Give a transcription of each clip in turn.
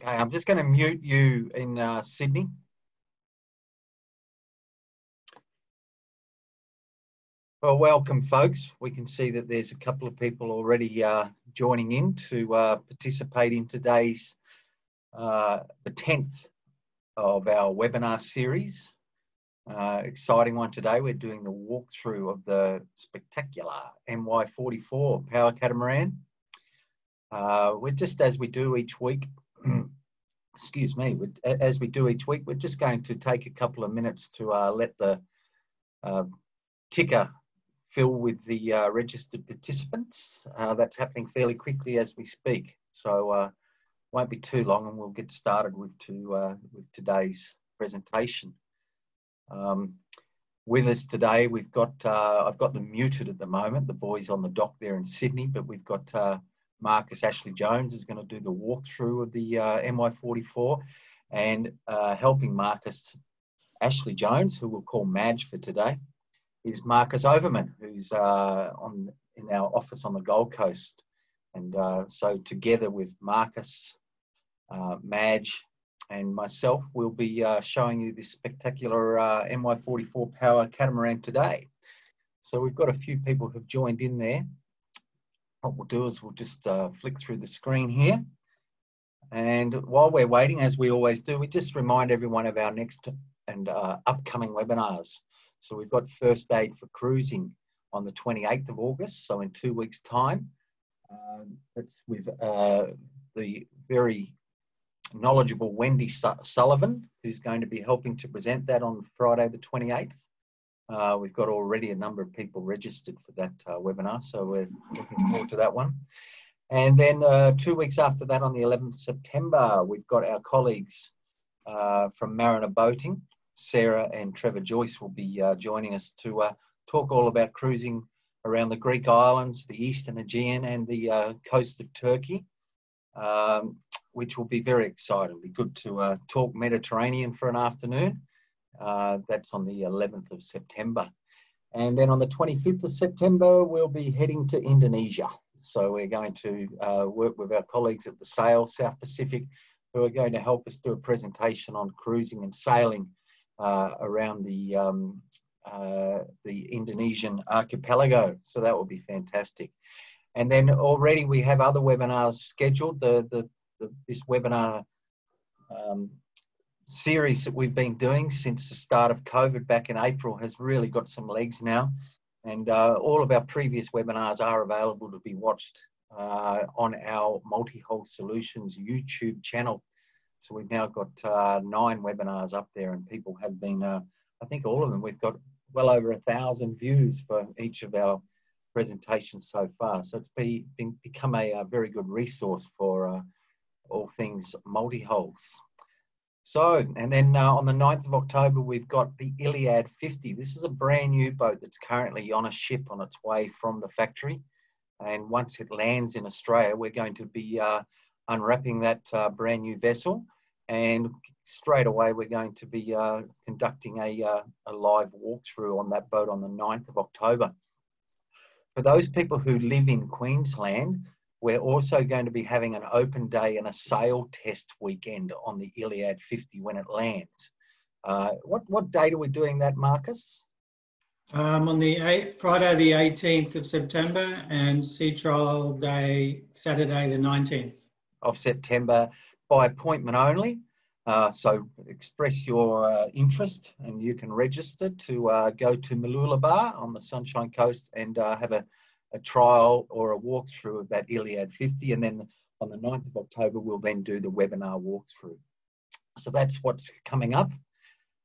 Okay, I'm just going to mute you in Sydney. Well, welcome, folks. We can see that there's a couple of people already joining in to participate in today's, the 10th of our webinar series. Exciting one today. We're doing the walkthrough of the spectacular MY44 power catamaran. We're just, as we do each week, excuse me, as we do each week, we're just going to take a couple of minutes to let the ticker fill with the registered participants. That's happening fairly quickly as we speak. So won't be too long and we'll get started with today's presentation. With us today, we've got, I've got them muted at the moment, the boys on the dock there in Sydney, but we've got Marcus Ashley Jones is going to do the walkthrough of the MY44, and helping Marcus Ashley Jones, who we'll call Madge for today, is Marcus Overman, who's in our office on the Gold Coast. And so together with Marcus, Madge and myself, we'll be showing you this spectacular MY44 power catamaran today. So we've got a few people who've joined in there. What we'll do is we'll just flick through the screen here. And while we're waiting, as we always do, we just remind everyone of our next and upcoming webinars. So we've got First Aid for Cruising on the 28th of August, so in 2 weeks' time. That's with the very knowledgeable Wendy Sullivan, who's going to be helping to present that on Friday the 28th. We've got already a number of people registered for that webinar, so we're looking forward to that one. And then 2 weeks after that, on the 11th of September, we've got our colleagues from Mariner Boating, Sarah and Trevor Joyce will be joining us to talk all about cruising around the Greek islands, the Eastern Aegean and the coast of Turkey, which will be very exciting. It'll be good to talk Mediterranean for an afternoon. That's on the 11th of September. And then on the 25th of September, we'll be heading to Indonesia. So we're going to work with our colleagues at the SAIL South Pacific, who are going to help us do a presentation on cruising and sailing around the Indonesian archipelago. So that will be fantastic. And then already we have other webinars scheduled. This webinar series that we've been doing since the start of COVID back in April has really got some legs now. And all of our previous webinars are available to be watched on our Multihull Solutions YouTube channel. So we've now got 9 webinars up there, and people have been, I think all of them, we've got well over 1,000 views for each of our presentations so far. So it's become a very good resource for all things multi-hulls. So, and then on the 9th of October, we've got the Iliad 50. This is a brand new boat that's currently on a ship on its way from the factory. And once it lands in Australia, we're going to be unwrapping that brand new vessel. And straight away, we're going to be conducting a live walkthrough on that boat on the 9th of October. For those people who live in Queensland, we're also going to be having an open day and a sail test weekend on the Iliad 50 when it lands. What date are we doing that, Marcus? On the Friday the 18th of September, and sea trial day Saturday the 19th. Of September, by appointment only. So express your interest and you can register to go to Mooloolaba on the Sunshine Coast and have a trial or a walkthrough of that Iliad 50, and then on the 9th of October we'll then do the webinar walkthrough. So that's what's coming up.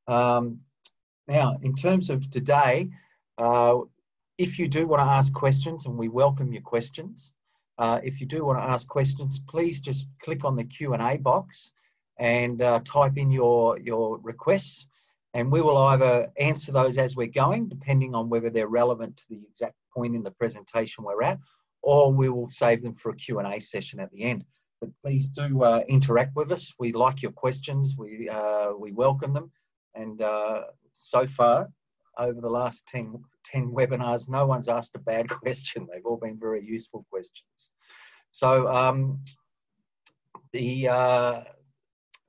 Now, in terms of today, if you do want to ask questions, and we welcome your questions, if you do want to ask questions, please just click on the Q&A box and type in your requests, and we will either answer those as we're going, depending on whether they're relevant to the exact point in the presentation we're at, or we will save them for a Q&A session at the end. But please do interact with us. We like your questions. We welcome them. And so far, over the last 10 webinars, no one's asked a bad question. They've all been very useful questions. So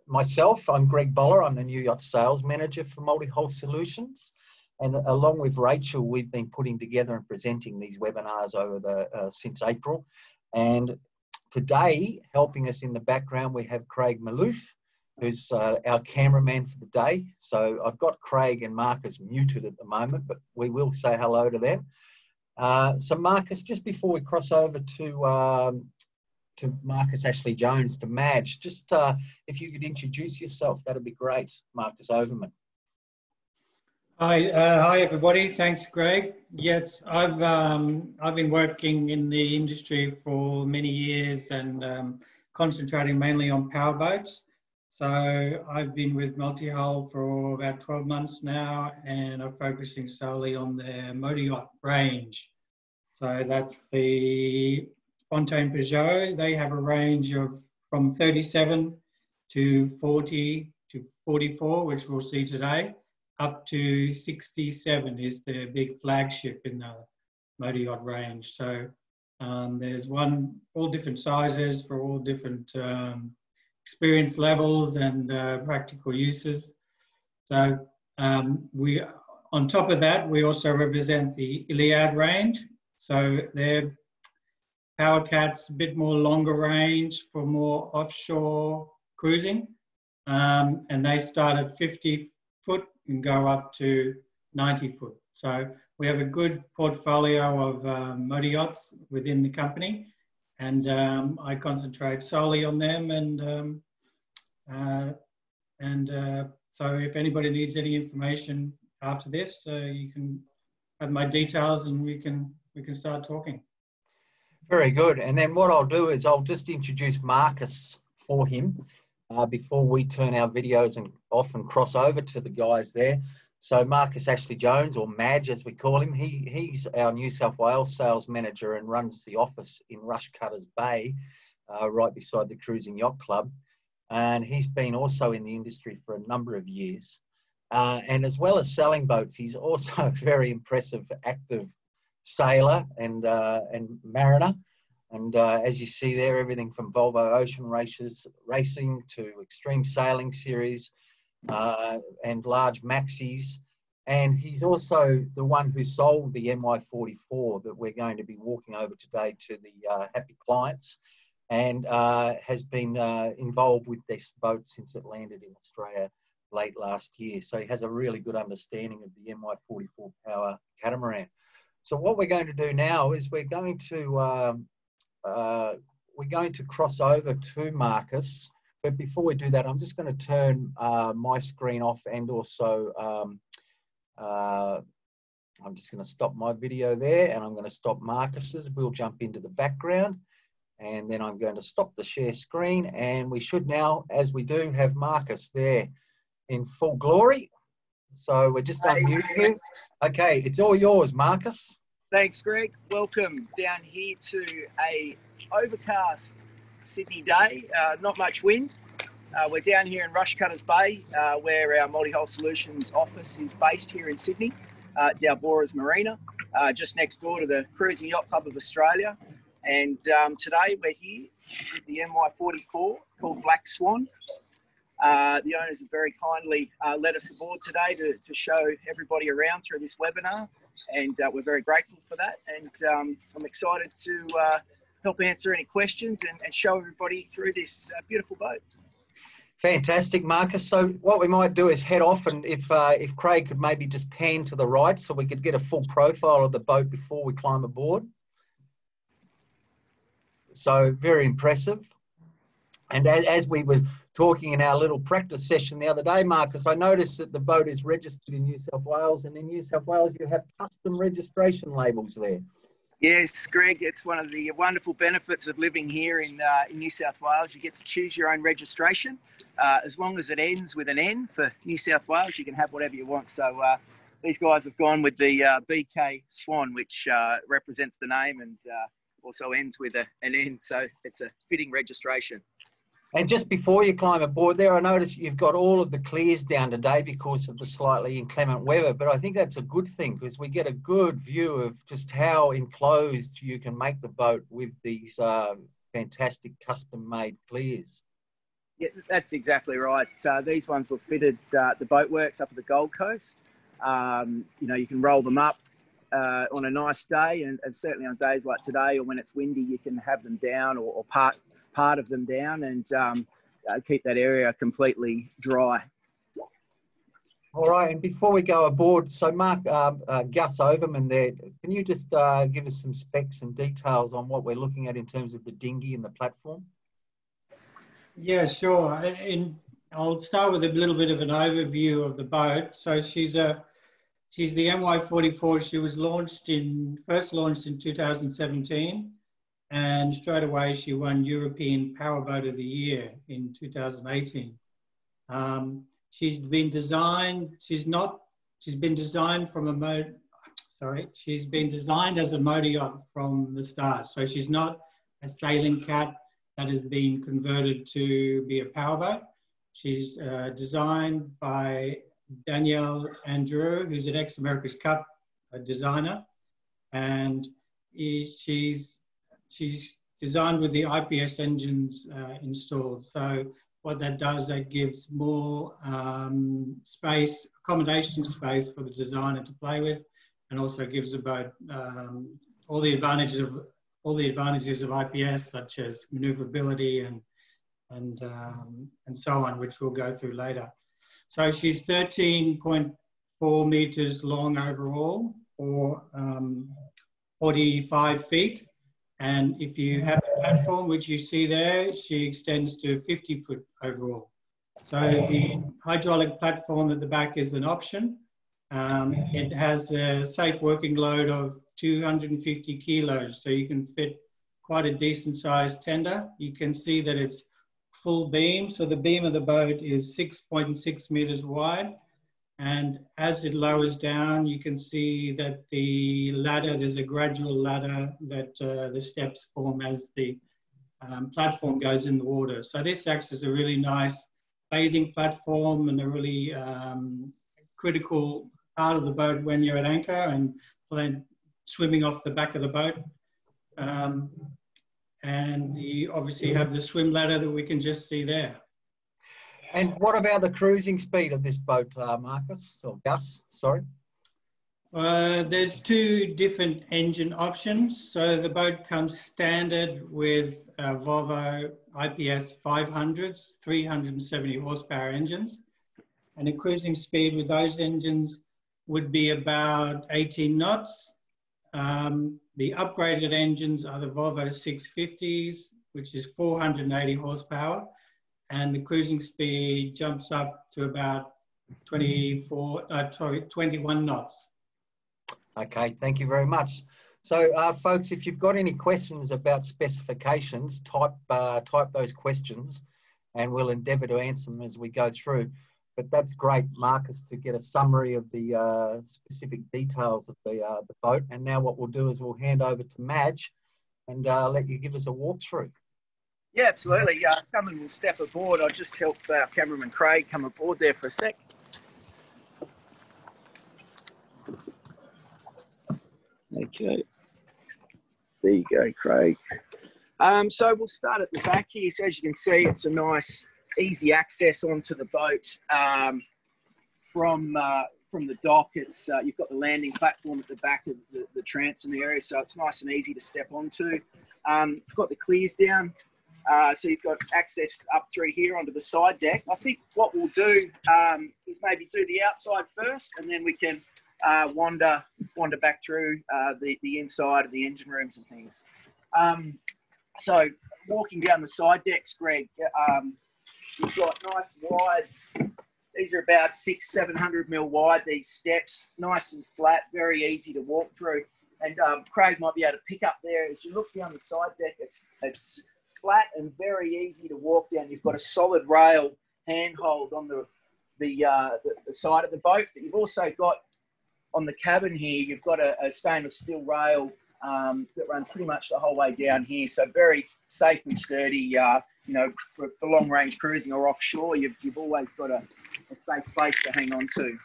myself, I'm Greg Boller. I'm the New Yacht Sales Manager for Multihull Solutions. And along with Rachel, we've been putting together and presenting these webinars over since April. And today, helping us in the background, we have Craig Malouf, who's our cameraman for the day. So I've got Craig and Marcus muted at the moment, but we will say hello to them. So Marcus, just before we cross over to Marcus Ashley Jones, to Madge, just if you could introduce yourself, that'd be great. Marcus Overman. Hi everybody. Thanks, Greg. Yes, I've been working in the industry for many years and concentrating mainly on powerboats. So I've been with Multihull for about 12 months now, and I'm focusing solely on their motor yacht range. So that's the Fountaine Pajot. They have a range of from 37 to 40 to 44, which we'll see today, up to 67 is their big flagship in the motor yacht range. So there's all different sizes for all different experience levels and practical uses. So on top of that, we also represent the Iliad range. So they're power cats, a bit more longer range for more offshore cruising. And they start at 50 foot and go up to 90 foot. So we have a good portfolio of motor yachts within the company, and I concentrate solely on them. So if anybody needs any information after this, you can have my details and we can start talking. Very good. And then what I'll do is I'll just introduce Marcus for him before we turn our videos and often cross over to the guys there. So Marcus Ashley Jones, or Madge as we call him, he's our New South Wales sales manager and runs the office in Rushcutters Bay, right beside the Cruising Yacht Club. And he's been also in the industry for a number of years. And as well as selling boats, he's also a very impressive active sailor and mariner. And as you see there, everything from Volvo Ocean races, racing to extreme sailing series and large maxis. And he's also the one who sold the MY44 that we're going to be walking over today to the happy clients, and has been involved with this boat since it landed in Australia late last year. So he has a really good understanding of the MY44 power catamaran. So what we're going to do now is we're going to cross over to Marcus. But before we do that, I'm just going to turn my screen off, and also I'm just going to stop my video there, and I'm going to stop Marcus's. We'll jump into the background, and then I'm going to stop the share screen, and we should now, as we do, have Marcus there in full glory. So we're just unmute him. Okay, it's all yours, Marcus. Thanks, Greg. Welcome down here to a overcast Sydney day. Not much wind. We're down here in Rushcutters Bay, where our Multihull Solutions office is based here in Sydney, Dalbora's Marina, just next door to the Cruising Yacht Club of Australia. And today we're here with the MY44 called Black Swan. The owners have very kindly let us aboard today to show everybody around through this webinar, and we're very grateful for that. And I'm excited to help answer any questions and show everybody through this beautiful boat. Fantastic, Marcus. So what we might do is head off, and if Craig could maybe just pan to the right so we could get a full profile of the boat before we climb aboard. So very impressive. And as we were talking in our little practice session the other day, Marcus, I noticed that the boat is registered in New South Wales, and in New South Wales you have custom registration labels there. Yes, Greg, it's one of the wonderful benefits of living here in New South Wales. You get to choose your own registration. As long as it ends with an N for New South Wales, you can have whatever you want. So these guys have gone with the BK Swan, which represents the name and also ends with an N. So it's a fitting registration. And just before you climb aboard there, I noticed you've got all of the clears down today because of the slightly inclement weather, but I think that's a good thing because we get a good view of just how enclosed you can make the boat with these fantastic custom-made clears. Yeah, that's exactly right. These ones were fitted at the boatworks up at the Gold Coast. You know, you can roll them up on a nice day, and certainly on days like today or when it's windy, you can have them down or part of them down and keep that area completely dry. All right, and before we go aboard, so Mark, Gus Overman there, can you just give us some specs and details on what we're looking at in terms of the dinghy and the platform? Yeah, sure. I'll start with a little bit of an overview of the boat. So she's the MY44. She was first launched in 2017, and straight away she won European Powerboat of the Year in 2018. She's been designed as a motor yacht from the start. So she's not a sailing cat that has been converted to be a powerboat. She's designed by Andreiu, who's an ex-America's Cup designer, and she's designed with the IPS engines installed. So what that does, that gives more accommodation space for the designer to play with, and also gives the boat all the advantages of IPS, such as maneuverability and so on, which we'll go through later. So she's 13.4 meters long overall, or 45 feet. And if you have the platform, which you see there, she extends to 50 foot overall. So the hydraulic platform at the back is an option. It has a safe working load of 250 kilos, so you can fit quite a decent sized tender. You can see that it's full beam. So the beam of the boat is 6.6 meters wide. And as it lowers down, you can see that the ladder, there's a gradual ladder that the steps form as the platform goes in the water. So this acts as a really nice bathing platform and a really critical part of the boat when you're at anchor and then swimming off the back of the boat. And you obviously have the swim ladder that we can just see there. And what about the cruising speed of this boat, Marcus, or Gus, sorry? There's two different engine options. So the boat comes standard with Volvo IPS 500s, 370 horsepower engines. And the cruising speed with those engines would be about 18 knots. The upgraded engines are the Volvo 650s, which is 480 horsepower. And the cruising speed jumps up to about 21 knots. Okay, thank you very much. So, folks, if you've got any questions about specifications, type those questions, and we'll endeavour to answer them as we go through. But that's great, Marcus, to get a summary of the specific details of the boat. And now what we'll do is we'll hand over to Madge and let you give us a walkthrough. Yeah, absolutely. Come and we'll step aboard. I'll just help our cameraman Craig come aboard there for a sec. Okay. There you go, Craig. So we'll start at the back here. So as you can see, it's a nice, easy access onto the boat from the dock. It's you've got the landing platform at the back of the transom area, so it's nice and easy to step onto. You've got the clears down. So you've got access up through here onto the side deck. I think what we'll do is maybe do the outside first, and then we can wander back through the inside of the engine rooms and things. So walking down the side decks, Greg, you've got nice wide. These are about 600-700 mil wide. These steps, nice and flat, very easy to walk through. And Craig might be able to pick up there as you look down the side deck. It's flat and very easy to walk down. You've got a solid rail handhold on the side of the boat, but you've also got on the cabin here, you've got a stainless steel rail that runs pretty much the whole way down here. So very safe and sturdy, you know, for long range cruising or offshore, you've always got a safe place to hang on to.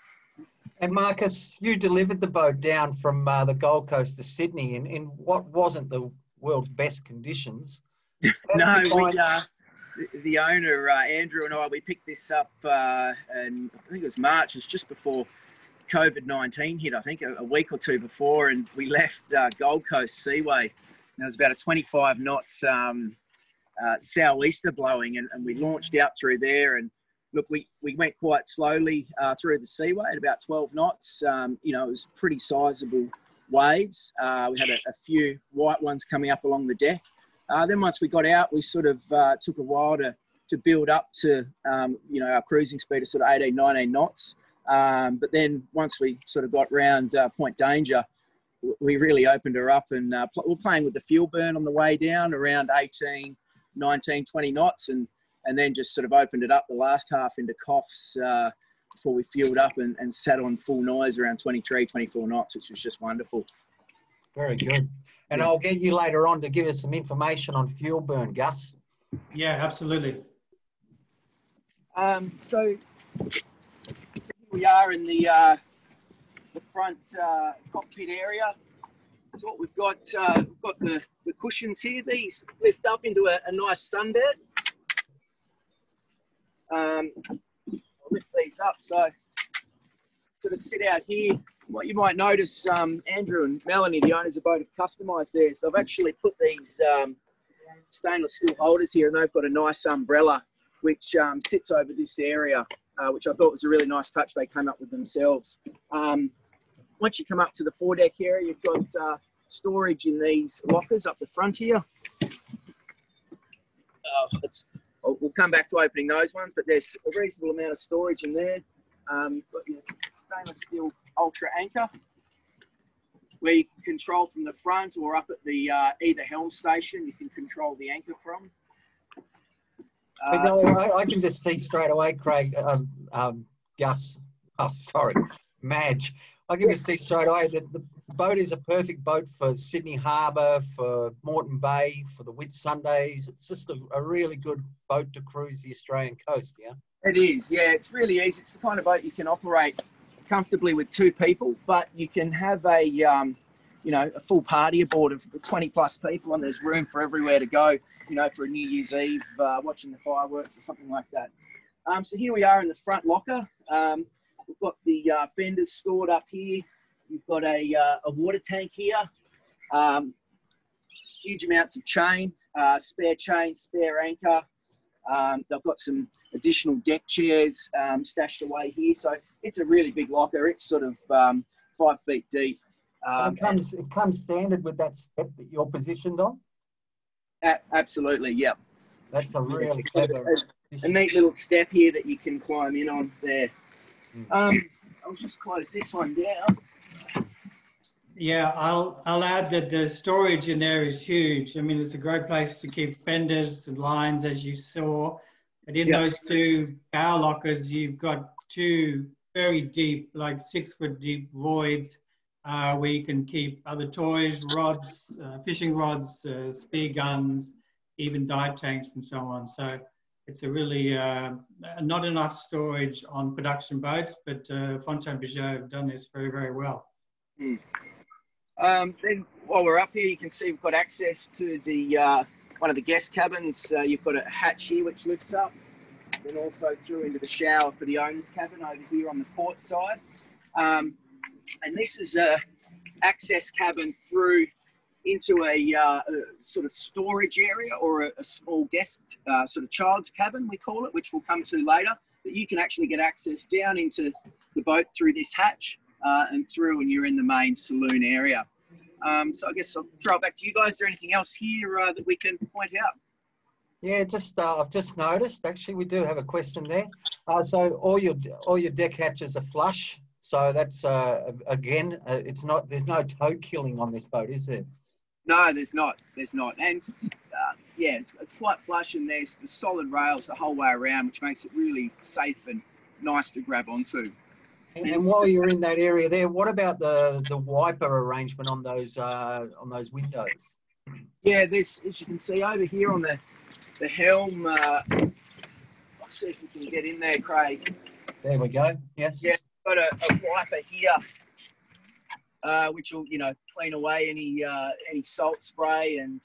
And Marcus, you delivered the boat down from the Gold Coast to Sydney in what wasn't the world's best conditions. No, the owner, Andrew, and I, we picked this up, and I think it was March. It was just before COVID-19 hit, I think, a week or two before, and we left Gold Coast Seaway. There was about a 25 knots southeaster blowing, and we launched out through there. And look, we went quite slowly through the seaway at about 12 knots. You know, it was pretty sizable waves. We had a few white ones coming up along the deck. Then once we got out, we sort of took a while to build up to, you know, our cruising speed of sort of 18, 19 knots. But then once we sort of got round Point Danger, we really opened her up, and we're playing with the fuel burn on the way down around 18, 19, 20 knots, and then just sort of opened it up the last half into coughs before we fueled up and sat on full noise around 23, 24 knots, which was just wonderful. Very good. And I'll get you later on to give us some information on fuel burn, Gus. Yeah, absolutely. So we are in the front cockpit area. So what we've got the cushions here. These lift up into a nice sunbed. I'll lift these up, so sort of sit out here. What you might notice, Andrew and Melanie, the owners of both, have customised theirs. They've actually put these stainless steel holders here, and they've got a nice umbrella which sits over this area, which I thought was a really nice touch they came up with themselves. Once you come up to the foredeck area, you've got storage in these lockers up the front here. We'll come back to opening those ones, but there's a reasonable amount of storage in there. You've got your stainless steel ultra anchor, where you can control from the front, or up at the either Helm Station, you can control the anchor from. I can just see straight away, Craig, Gus, Madge. I can just see straight away that the boat is a perfect boat for Sydney Harbour, for Moreton Bay, for the Whitsundays. It's just a really good boat to cruise the Australian coast, yeah? It is, yeah. It's really easy. It's the kind of boat you can operate comfortably with 2 people, but you can have a, you know, a full party aboard of 20 plus people, and there's room for everywhere to go, you know, for a New Year's Eve, watching the fireworks or something like that. So here we are in the front locker. We've got the fenders stored up here. You've got a water tank here. Huge amounts of chain, spare anchor. They've got some additional deck chairs stashed away here. So it's a really big locker. It's sort of 5 feet deep. It comes standard with that step that you're positioned on? Absolutely, yeah. That's a really clever... A neat little step here that you can climb in on there. I'll just close this one down. Yeah, I'll add that the storage in there is huge. I mean, it's a great place to keep fenders and lines, as you saw. But in those 2 bow lockers, you've got 2 very deep, like 6-foot deep voids, where you can keep other toys, rods, fishing rods, spear guns, even dive tanks and so on. So it's a really not enough storage on production boats, but Fountaine Pajot have done this very, very well. Then while we're up here, you can see we've got access to the one of the guest cabins. You've got a hatch here which lifts up, then also through into the shower for the owner's cabin over here on the port side. And this is a access cabin through into a sort of storage area, or a small guest sort of child's cabin, we call it, which we'll come to later. But you can actually get access down into the boat through this hatch and through, and you're in the main saloon area. So I guess I'll throw it back to you guys. Is there anything else here that we can point out? Yeah, just I've just noticed, actually, we do have a question there. So all your deck hatches are flush. So that's, again, it's not, there's no tow killing on this boat, is there? No, there's not. There's not. And yeah, it's quite flush, and there's the solid rails the whole way around, which makes it really safe and nice to grab onto. And while you're in that area there, what about the wiper arrangement on those windows? Yeah, there's, as you can see over here on the helm. Let's see if we can get in there, Craig. There we go. Yes. Yeah, got a wiper here. Which will, you know, clean away any salt spray, and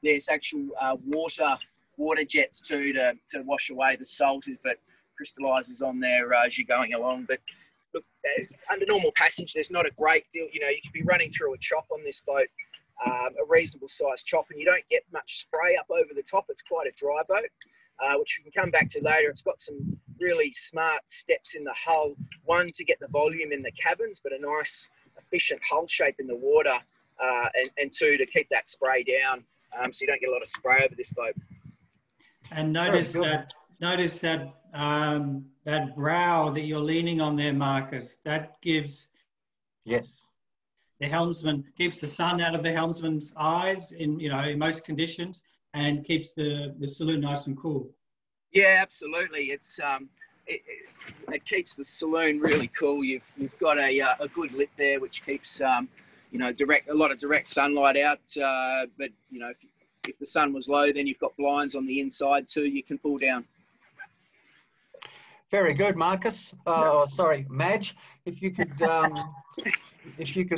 there's actual water water jets too to wash away the salt if it crystallises on there as you're going along. But look, under normal passage, there's not a great deal. You know, you could be running through a chop on this boat, a reasonable sized chop, and you don't get much spray up over the top. It's quite a dry boat, which we can come back to later. It's got some really smart steps in the hull. One, to get the volume in the cabins, but a nice efficient hull shape in the water, and two, to keep that spray down, so you don't get a lot of spray over this boat. And notice that that brow that you're leaning on there, Marcus, that gives the helmsman, keeps the sun out of the helmsman's eyes in most conditions, and keeps the saloon nice and cool. Yeah, absolutely. It's it keeps the saloon really cool. You've got a good lip there, which keeps a lot of direct sunlight out. But if the sun was low, then you've got blinds on the inside too. You can pull down. Very good, Marcus. Sorry, Madge. If you could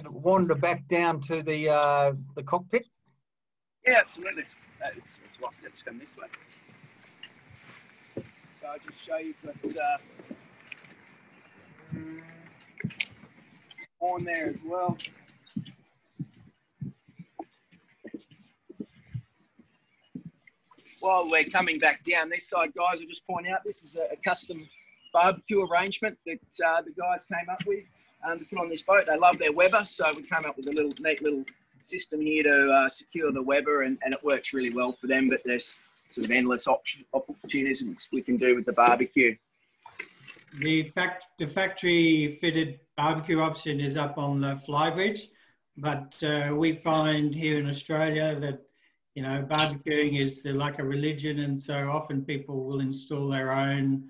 wander back down to the cockpit. Yeah, absolutely. It's locked. Let's come this way. So I'll just show you that on there as well. While we're coming back down this side, guys, I'll just point out this is a custom barbecue arrangement that the guys came up with to put on this boat. They love their Weber, so we came up with a neat little system here to secure the Weber, and it works really well for them. But there's sort of endless opportunities we can do with the barbecue. The factory fitted barbecue option is up on the Flybridge, but we find here in Australia that barbecuing is like a religion, and so often people will install their own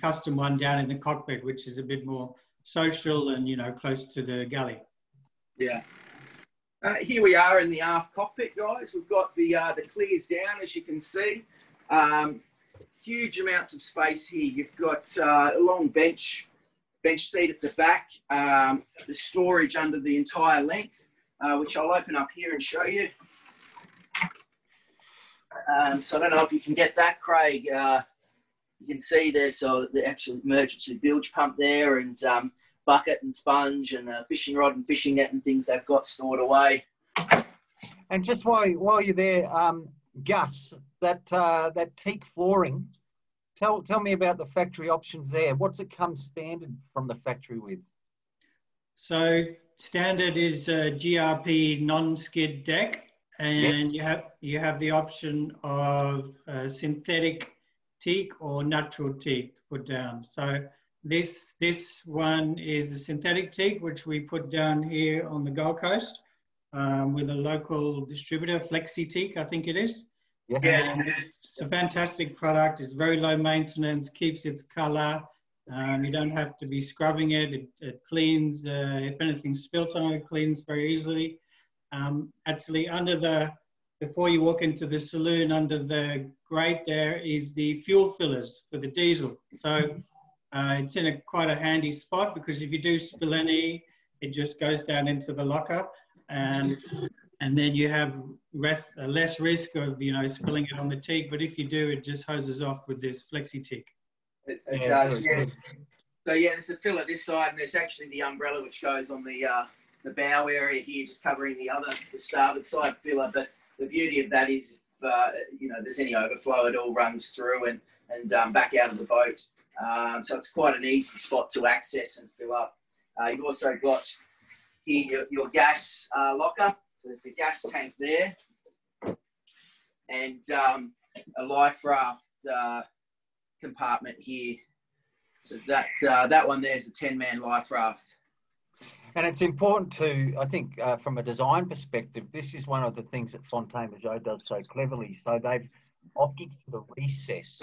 custom one down in the cockpit, which is a bit more social and close to the galley. Yeah. Here we are in the aft cockpit, guys. We've got the clears down, as you can see. Huge amounts of space here. You've got a long bench seat at the back, the storage under the entire length, which I'll open up here and show you. So I don't know if you can get that, Craig. You can see there's the actual emergency bilge pump there, and bucket and sponge and fishing rod and fishing net and things they've got stored away. And just while you're there, Gus, that teak flooring, tell me about the factory options there. What's it come standard from the factory with? So standard is a GRP non-skid deck, and you have the option of synthetic teak or natural teak to put down. So this one is a synthetic teak, which we put down here on the Gold Coast with a local distributor, Flexi Teak, I think it is. Yes. And it's a fantastic product. It's very low maintenance, keeps its color. You don't have to be scrubbing it. It cleans. If anything's spilt on it, it cleans very easily. Actually, before you walk into the saloon, under the grate there is the fuel fillers for the diesel. So it's in quite a handy spot, because if you do spill any, it just goes down into the locker, and then you have less risk of spilling it on the teak. But if you do, it just hoses off with this Flexi Teak. It does, yeah. So yeah, there's a filler this side, and there's actually the umbrella which goes on the bow area here, just covering the starboard side filler. But the beauty of that is, if there's any overflow, it all runs through and back out of the boat. So it's quite an easy spot to access and fill up. You've also got here your gas locker. So there's a gas tank there, and a life raft compartment here. So that one there is a 10-man life raft. And it's important to, I think, from a design perspective, this is one of the things that Fountaine Pajot does so cleverly. So they've opted for the recess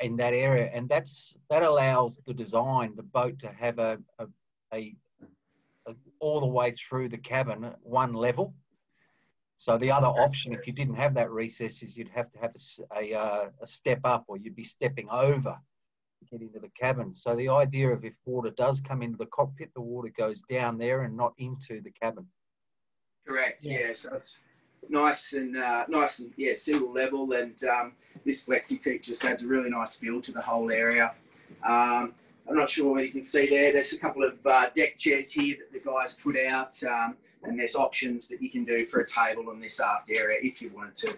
in that area, and that allows the boat to have a all the way through the cabin at one level. So the other option, if you didn't have that recess, is you'd have to have a step up, or you'd be stepping over to get into the cabin. So the idea of, if water does come into the cockpit, the water goes down there and not into the cabin. Correct. Yeah. So nice and yeah, single level, and this flexi-teak just adds a really nice feel to the whole area. I'm not sure what you can see there. There's a couple of deck chairs here that the guys put out, and there's options that you can do for a table on this aft area if you wanted to.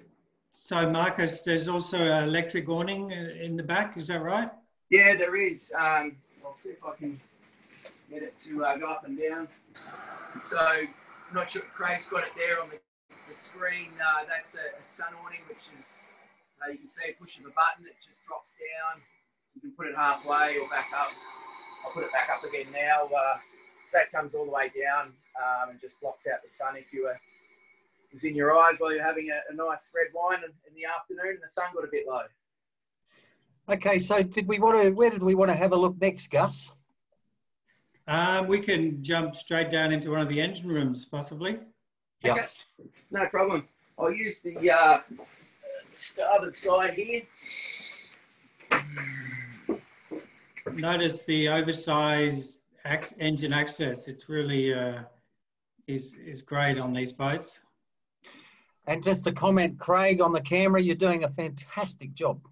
So Marcus, there's also an electric awning in the back, is that right? Yeah, there is. I'll see if I can get it to go up and down. So I'm not sure, Craig's got it there on the screen. That's a sun awning, which is, you can see, push of a button, it just drops down. You can put it halfway or back up. I'll put it back up again now. So that comes all the way down and just blocks out the sun if you was in your eyes while you're having a nice red wine in the afternoon and the sun got a bit low. Okay, so where did we want to have a look next, Gus? We can jump straight down into one of the engine rooms, possibly. Yeah. Okay. No problem. I'll use the starboard side here. Notice the oversized engine access. It's really is great on these boats. And just a comment, Craig, on the camera, you're doing a fantastic job.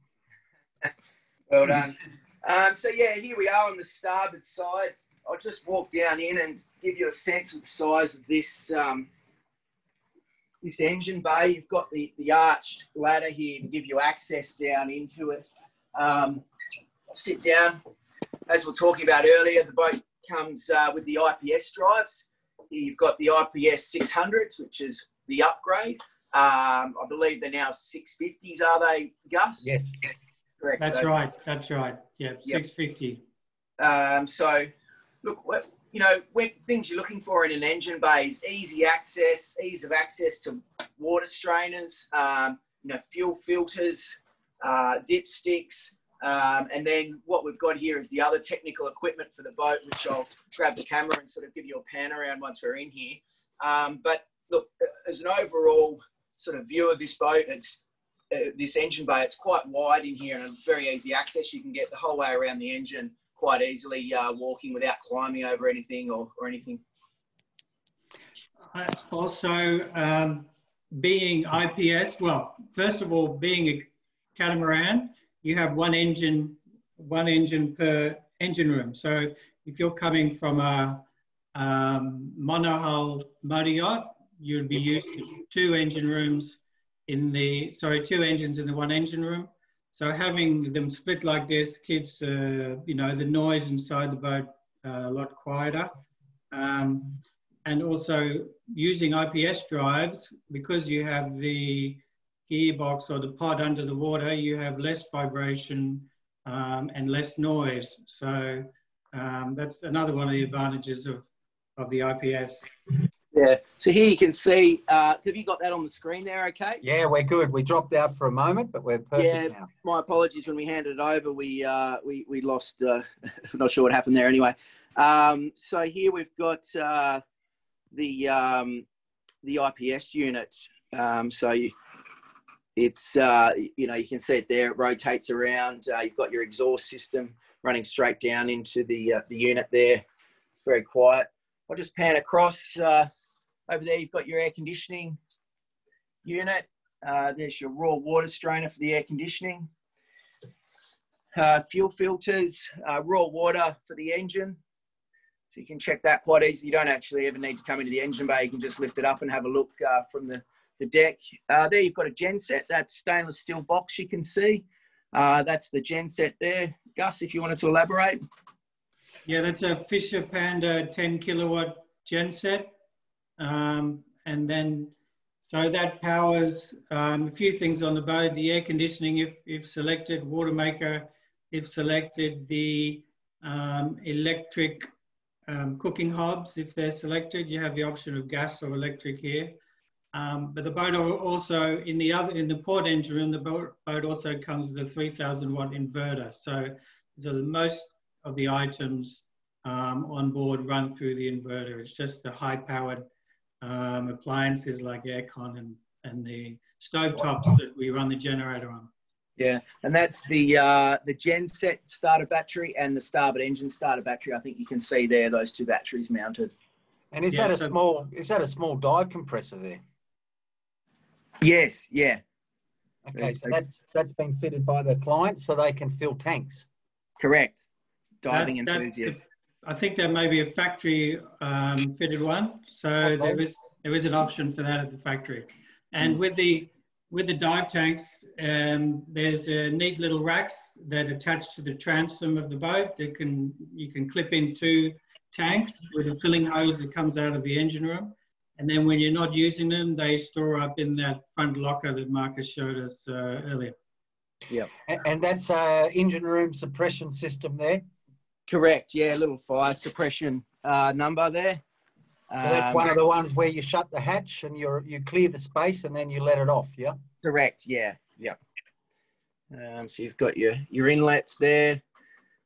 Well done. So yeah, here we are on the starboard side. I'll just walk down in and give you a sense of the size of this this engine bay. You've got the arched ladder here to give you access down into it. I'll sit down. As we were talking about earlier, the boat comes with the IPS drives. Here you've got the IPS 600s, which is the upgrade. I believe they're now 650s, are they, Gus? Yes. Correct. That's right. That's right. Yeah, 650. So, look, you know, things you're looking for in an engine bay is easy access, ease of access to water strainers, you know, fuel filters, dipsticks, and then what we've got here is the other technical equipment for the boat, which I'll grab the camera and sort of give you a pan around once we're in here. But look, as an overall sort of view of this boat, it's this engine bay, it's quite wide in here and very easy access. You can get the whole way around the engine quite easily, walking without climbing over anything or anything. Also, being IPS, well, first of all, being a catamaran, you have one engine per engine room. So if you're coming from a monohull motor yacht, you'd be used to two engines in the one engine room. So having them split like this keeps, you know, the noise inside the boat a lot quieter. And also using IPS drives, because you have the gearbox or the pod under the water, you have less vibration and less noise. So that's another one of the advantages of the IPS. Yeah, so here you can see, have you got that on the screen there, okay? Yeah, we're good. We dropped out for a moment, but we're perfect now. My apologies, when we handed it over, we lost, I'm not sure what happened there anyway. So here we've got the IPS unit. So it's, you know, you can see it there, it rotates around. You've got your exhaust system running straight down into the unit there. It's very quiet. I'll just pan across. Over there, you've got your air conditioning unit. There's your raw water strainer for the air conditioning. Fuel filters, raw water for the engine. So you can check that quite easily. You don't actually ever need to come into the engine bay. You can just lift it up and have a look from the deck. There you've got a genset. That's stainless steel box you can see. That's the genset there. Gus, if you wanted to elaborate. Yeah, that's a Fisher Panda 10 kilowatt genset. And then, so that powers a few things on the boat, the air conditioning if selected, water maker if selected, the electric cooking hobs if they're selected. You have the option of gas or electric here. But the boat also, in the port engine room, the boat also comes with a 3,000 watt inverter. So most of the items on board run through the inverter. It's just the high powered appliances like aircon and the stovetops that we run the generator on. Yeah, and that's the genset starter battery and the starboard engine starter battery. I think you can see there those two batteries mounted. And is that a small dive compressor there? Yes, yeah. Okay, so that's been fitted by the client so they can fill tanks. Correct. Diving enthusiast. I think there may be a factory fitted one, so there is an option for that at the factory. And with the dive tanks, there's neat little racks that attach to the transom of the boat. You can clip in 2 tanks with a filling hose that comes out of the engine room. And then when you're not using them, they store up in that front locker that Marcus showed us earlier. Yeah. And that's engine room suppression system there? Correct, yeah, a little fire suppression number there. So that's one of the ones where you shut the hatch and you clear the space and then you let it off, yeah? Correct, yeah, yeah. So you've got your inlets there.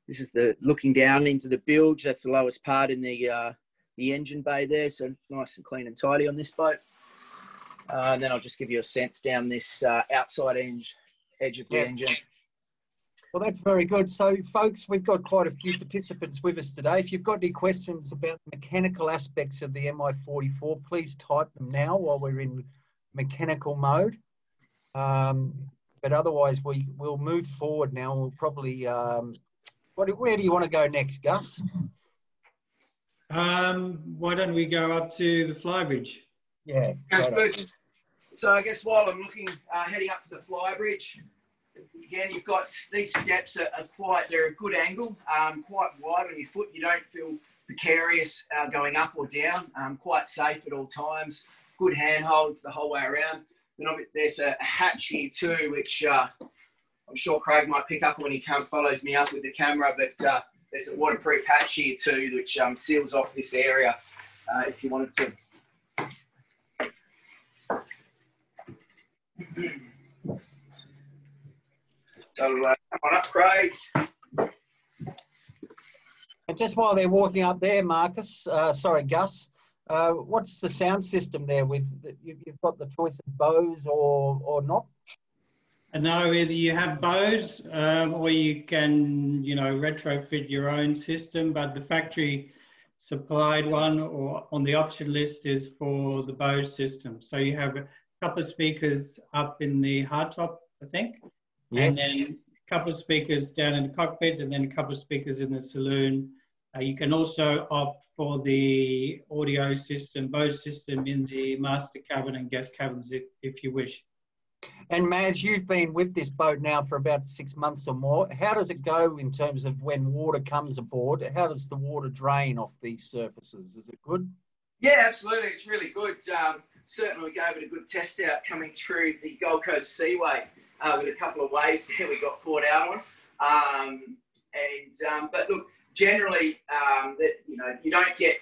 This is looking down into the bilge. That's the lowest part in the engine bay there. So nice and clean and tidy on this boat. And then I'll just give you a sense down this outside edge of the engine. Well, that's very good. So, folks, we've got quite a few participants with us today. If you've got any questions about the mechanical aspects of the MI44, please type them now while we're in mechanical mode. But otherwise, we'll move forward now. We'll probably... where do you want to go next, Gus? Why don't we go up to the Flybridge? Yeah. Good. So I guess while I'm heading up to the Flybridge, again, you've got these steps are they're a good angle, quite wide on your foot. You don't feel precarious going up or down, quite safe at all times. Good handholds the whole way around. Then there's a hatch here too, which I'm sure Craig might pick up when he follows me up with the camera, but there's a waterproof hatch here too, which seals off this area if you wanted to. So come on up, Craig. And just while they're walking up there, Marcus, Gus, what's the sound system there? You've got the choice of Bose or not? No, either you have Bose or you can, retrofit your own system, but the factory supplied one or on the option list is for the Bose system. So you have a couple of speakers up in the hardtop, I think. Yes. And then a couple of speakers down in the cockpit and then a couple of speakers in the saloon. You can also opt for the audio system, Bose system in the master cabin and guest cabins if you wish. And Madge, you've been with this boat now for about 6 months or more. How does it go in terms of when water comes aboard? How does the water drain off these surfaces? Is it good? Yeah, absolutely. It's really good. Certainly we gave it a good test out coming through the Gold Coast Seaway with a couple of waves there we got caught out on. But look, generally, you don't get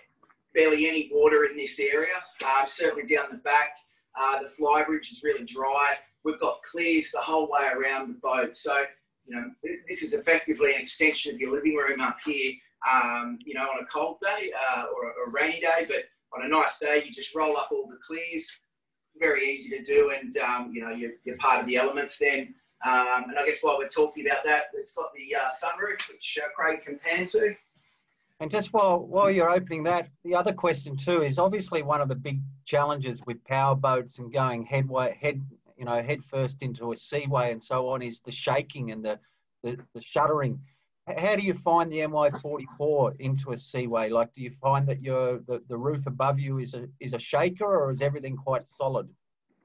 barely any water in this area. Certainly down the back, the Flybridge is really dry. We've got clears the whole way around the boat. So, this is effectively an extension of your living room up here, on a cold day or a rainy day. But on a nice day, you just roll up all the clears. Very easy to do, and, you're part of the elements then. And I guess while we're talking about that, it's got the sunroof, which Craig can pan to. And just while you're opening that, the other question too is obviously one of the big challenges with power boats and going head first into a seaway and so on is the shaking and the shuddering. How do you find the MI44 into a seaway? Like, do you find that the roof above you is a shaker, or is everything quite solid?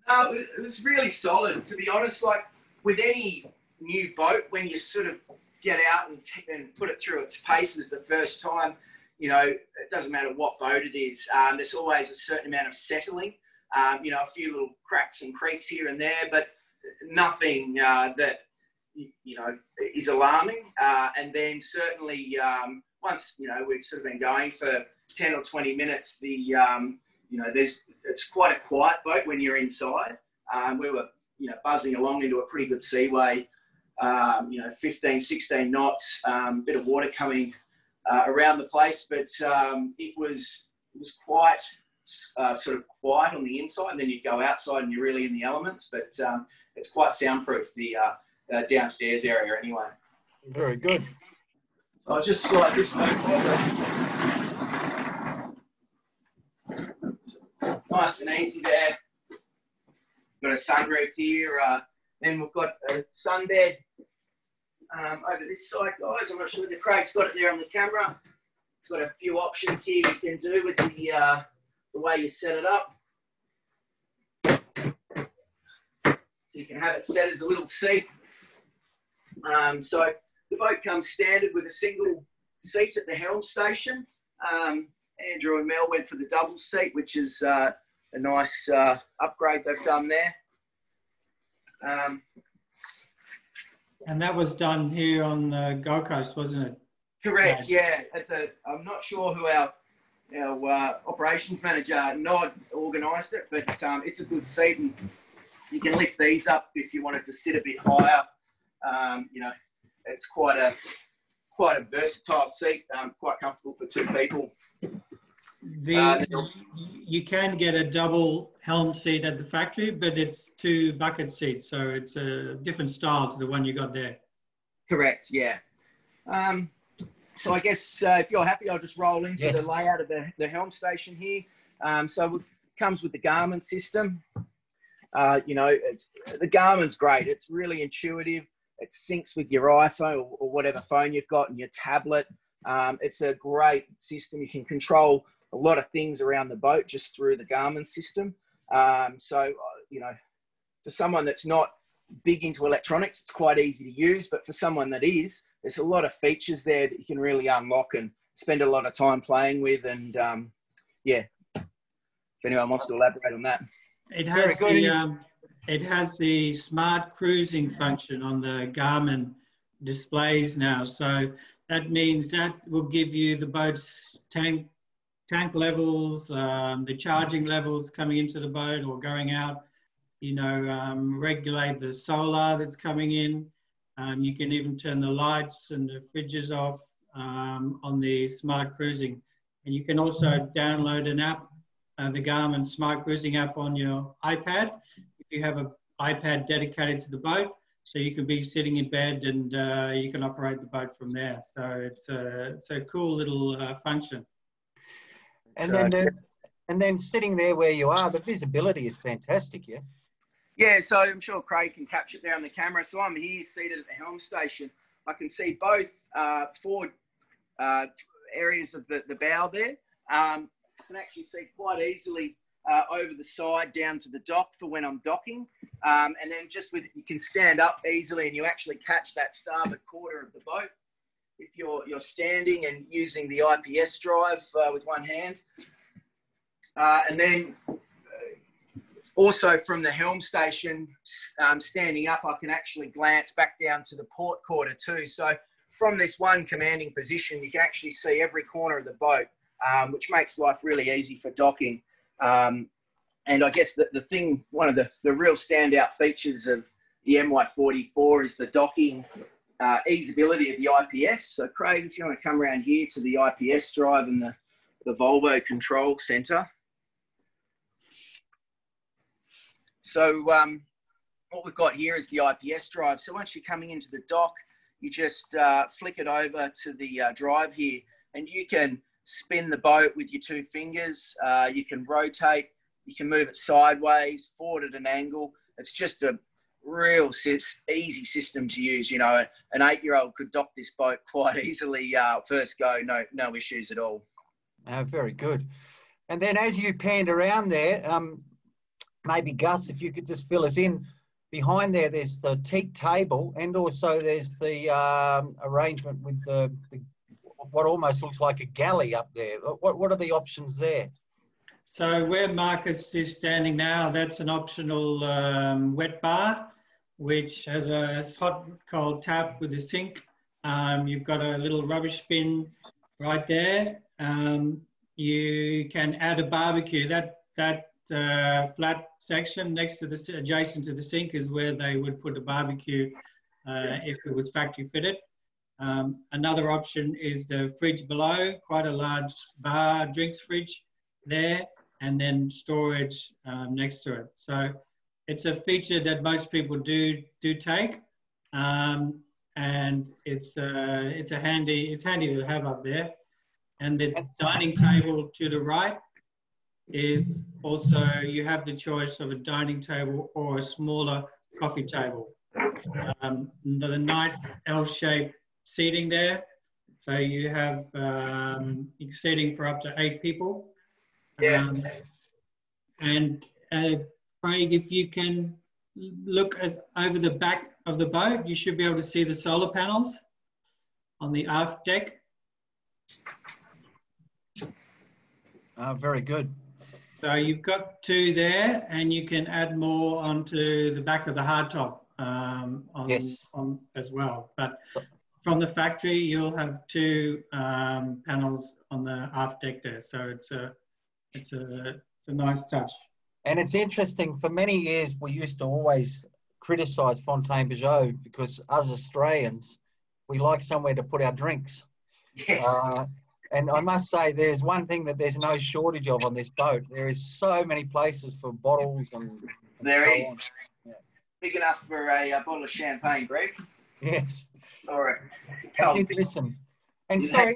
It was really solid, to be honest. Like with any new boat, when you sort of get out and put it through its paces the first time, it doesn't matter what boat it is. There's always a certain amount of settling. A few little cracks and creaks here and there, but nothing that is alarming. And then certainly once we've sort of been going for 10 or 20 minutes, it's quite a quiet boat when you're inside. We were buzzing along into a pretty good seaway, 15, 16 knots, bit of water coming around the place, but it was quite sort of quiet on the inside, and then you go outside and you're really in the elements, but it's quite soundproof, the downstairs area anyway. Very good. So I'll just slide this over. Nice and easy there. Got a sunroof here. Then we've got a sunbed over this side, guys. I'm not sure whether Craig's got it there on the camera. It's got a few options here you can do with the way you set it up. So you can have it set as a little seat. So the boat comes standard with a single seat at the helm station. Andrew and Mel went for the double seat, which is a nice upgrade they've done there. And that was done here on the Gold Coast, wasn't it? Correct, yeah. I'm not sure who our operations manager, Nod, organised it, but it's a good seat, and you can lift these up if you wanted to sit a bit higher. You know, it's quite a versatile seat, quite comfortable for two people. You can get a double helm seat at the factory, but it's 2 bucket seats, so it's a different style to the one you got there. Correct, yeah. So I guess if you're happy, I'll just roll into the layout of the helm station here. So it comes with the Garmin system. You know, the Garmin's great. It's really intuitive. It syncs with your iPhone or whatever phone you've got and your tablet. It's a great system. You can control a lot of things around the boat just through the Garmin system. So, you know, for someone that's not big into electronics, it's quite easy to use. But for someone that is, there's a lot of features there that you can really unlock and spend a lot of time playing with. And yeah, if anyone wants to elaborate on that. It has the smart cruising function on the Garmin displays now. So that means that will give you the boat's tank levels, the charging levels coming into the boat or going out, you know, regulate the solar that's coming in. You can even turn the lights and the fridges off on the smart cruising. And you can also download an app, the Garmin Smart Cruising app on your iPad. If you have an iPad dedicated to the boat, so you can be sitting in bed and you can operate the boat from there. So it's a cool little function. And then sitting there where you are, the visibility is fantastic, yeah? Yeah, so I'm sure Craig can capture it there on the camera. So I'm here seated at the helm station. I can see both forward areas of the bow there. I can actually see quite easily over the side down to the dock for when I'm docking. And then just with you can stand up easily and you actually catch that starboard quarter of the boat if you're standing and using the Ips Drive with one hand. And then also from the helm station, standing up, I can actually glance back down to the port quarter too. So from this one commanding position, you can actually see every corner of the boat, which makes life really easy for docking. And I guess the thing, one of the real standout features of the MY44 is the docking easeability of the IPS. So Craig, if you want to come around here to the IPS drive and the Volvo control center. So what we've got here is the IPS drive. So once you're coming into the dock, you just flick it over to the drive here and you can spin the boat with your 2 fingers. You can rotate, you can move it sideways, forward at an angle. It's just a real easy system to use. You know, an 8-year-old could dock this boat quite easily first go, no issues at all. Very good. And then as you panned around there, maybe Gus, if you could just fill us in, behind there's the teak table and also there's the arrangement with the what almost looks like a galley up there. What are the options there? So where Marcus is standing now, that's an optional wet bar, which has a hot cold tap with a sink. You've got a little rubbish bin right there. You can add a barbecue. That flat section next to adjacent to the sink is where they would put a barbecue if it was factory fitted. Another option is the fridge below, quite a large bar drinks fridge there, and then storage next to it. So it's a feature that most people do take, and it's handy to have up there. And the dining table to the right is also you have the choice of a dining table or a smaller coffee table. The nice L-shaped seating there. So you have seating for up to 8 people. Yeah. And Craig, if you can look over the back of the boat, you should be able to see the solar panels on the aft deck. Very good. So you've got 2 there, and you can add more onto the back of the hardtop on as well. But from the factory, you'll have 2 panels on the aft deck there. So it's a nice touch. And it's interesting, for many years, we used to always criticise Fountaine Pajot because us Australians, we like somewhere to put our drinks. Yes. And I must say, there's one thing that there's no shortage of on this boat. There is so many places for bottles and there so is. on. Yeah. Big enough for a bottle of champagne, Greg. Yes. All right. I did listen. And so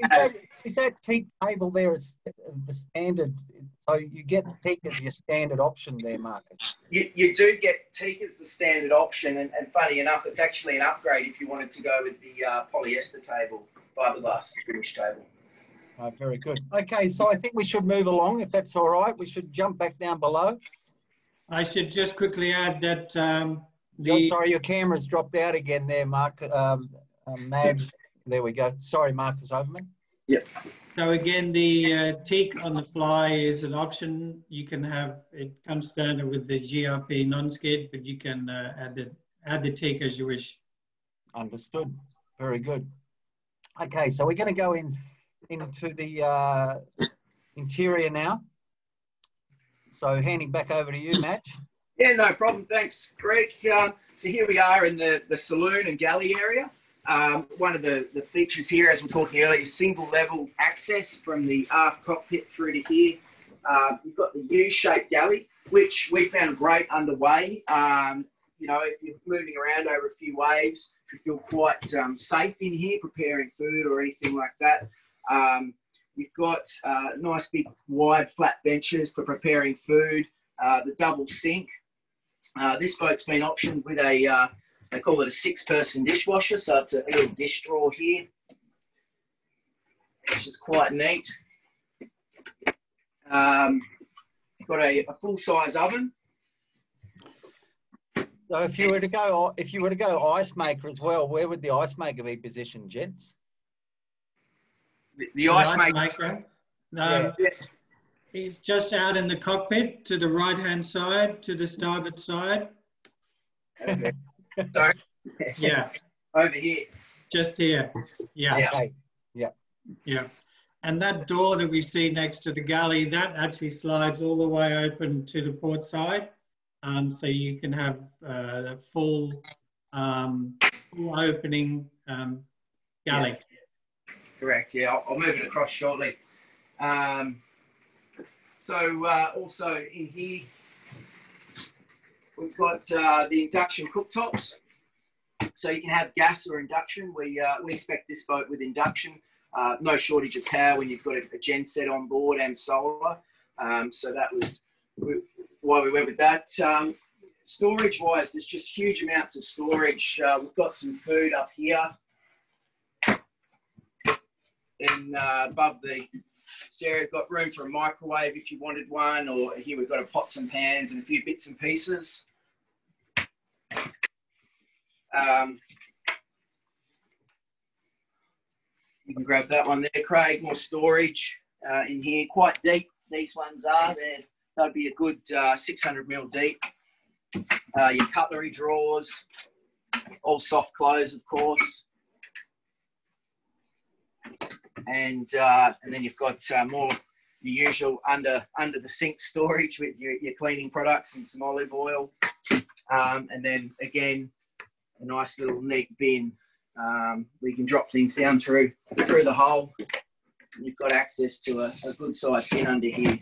is that teak table there is the standard? So you get teak as your standard option there, Marcus? You do get teak as the standard option, and funny enough, it's actually an upgrade if you wanted to go with the polyester table, fiberglass British table. Very good. Okay, so I think we should move along, if that's all right. We should jump back down below. I should just quickly add that sorry, your camera's dropped out again there, Mark. Madge, there we go. Sorry, Marcus Overman. Yep. So again, the teak on the fly is an option. You can have, it comes standard with the GRP non-skid, but you can add the teak as you wish. Understood. Very good. Okay, so we're going to go into the interior now. So handing back over to you, Madge. Yeah, no problem. Thanks, Greg. So here we are in the saloon and galley area. One of the features here, as we were talking earlier, is single level access from the aft cockpit through to here. You've got the U-shaped galley, which we found great underway. You know, if you're moving around over a few waves, you feel quite safe in here, preparing food or anything like that. You've got nice big wide flat benches for preparing food, the double sink. This boat's been optioned with a, they call it a 6-person dishwasher, so it's a little dish drawer here, which is quite neat. Got a full-size oven. So if you were to go ice maker as well, where would the ice maker be positioned, gents? The ice maker. He's just out in the cockpit to the right-hand side, to the starboard side. Okay. Sorry. Yeah. Over here. Just here. Yeah. Okay. Yeah. Yeah. And that door that we see next to the galley, that actually slides all the way open to the port side. So you can have the full opening galley. Yeah. Correct, yeah. I'll move it across shortly. Also in here, we've got the induction cooktops. So you can have gas or induction. We spec this boat with induction. No shortage of power when you've got a gen set on board and solar. So that was why we went with that. Storage-wise, there's just huge amounts of storage. We've got some food up here. And above the area, we've got room for a microwave if you wanted one, or here we've got a pots and pans and a few bits and pieces. You can grab that one there, Craig. More storage in here, quite deep. These ones are there. They'd be a good 600 mil deep. Your cutlery drawers, all soft close, of course. And then you've got more your usual under the sink storage with your cleaning products and some olive oil. And then again, a nice little neat bin where you can drop things down through the hole. And you've got access to a good sized bin under here.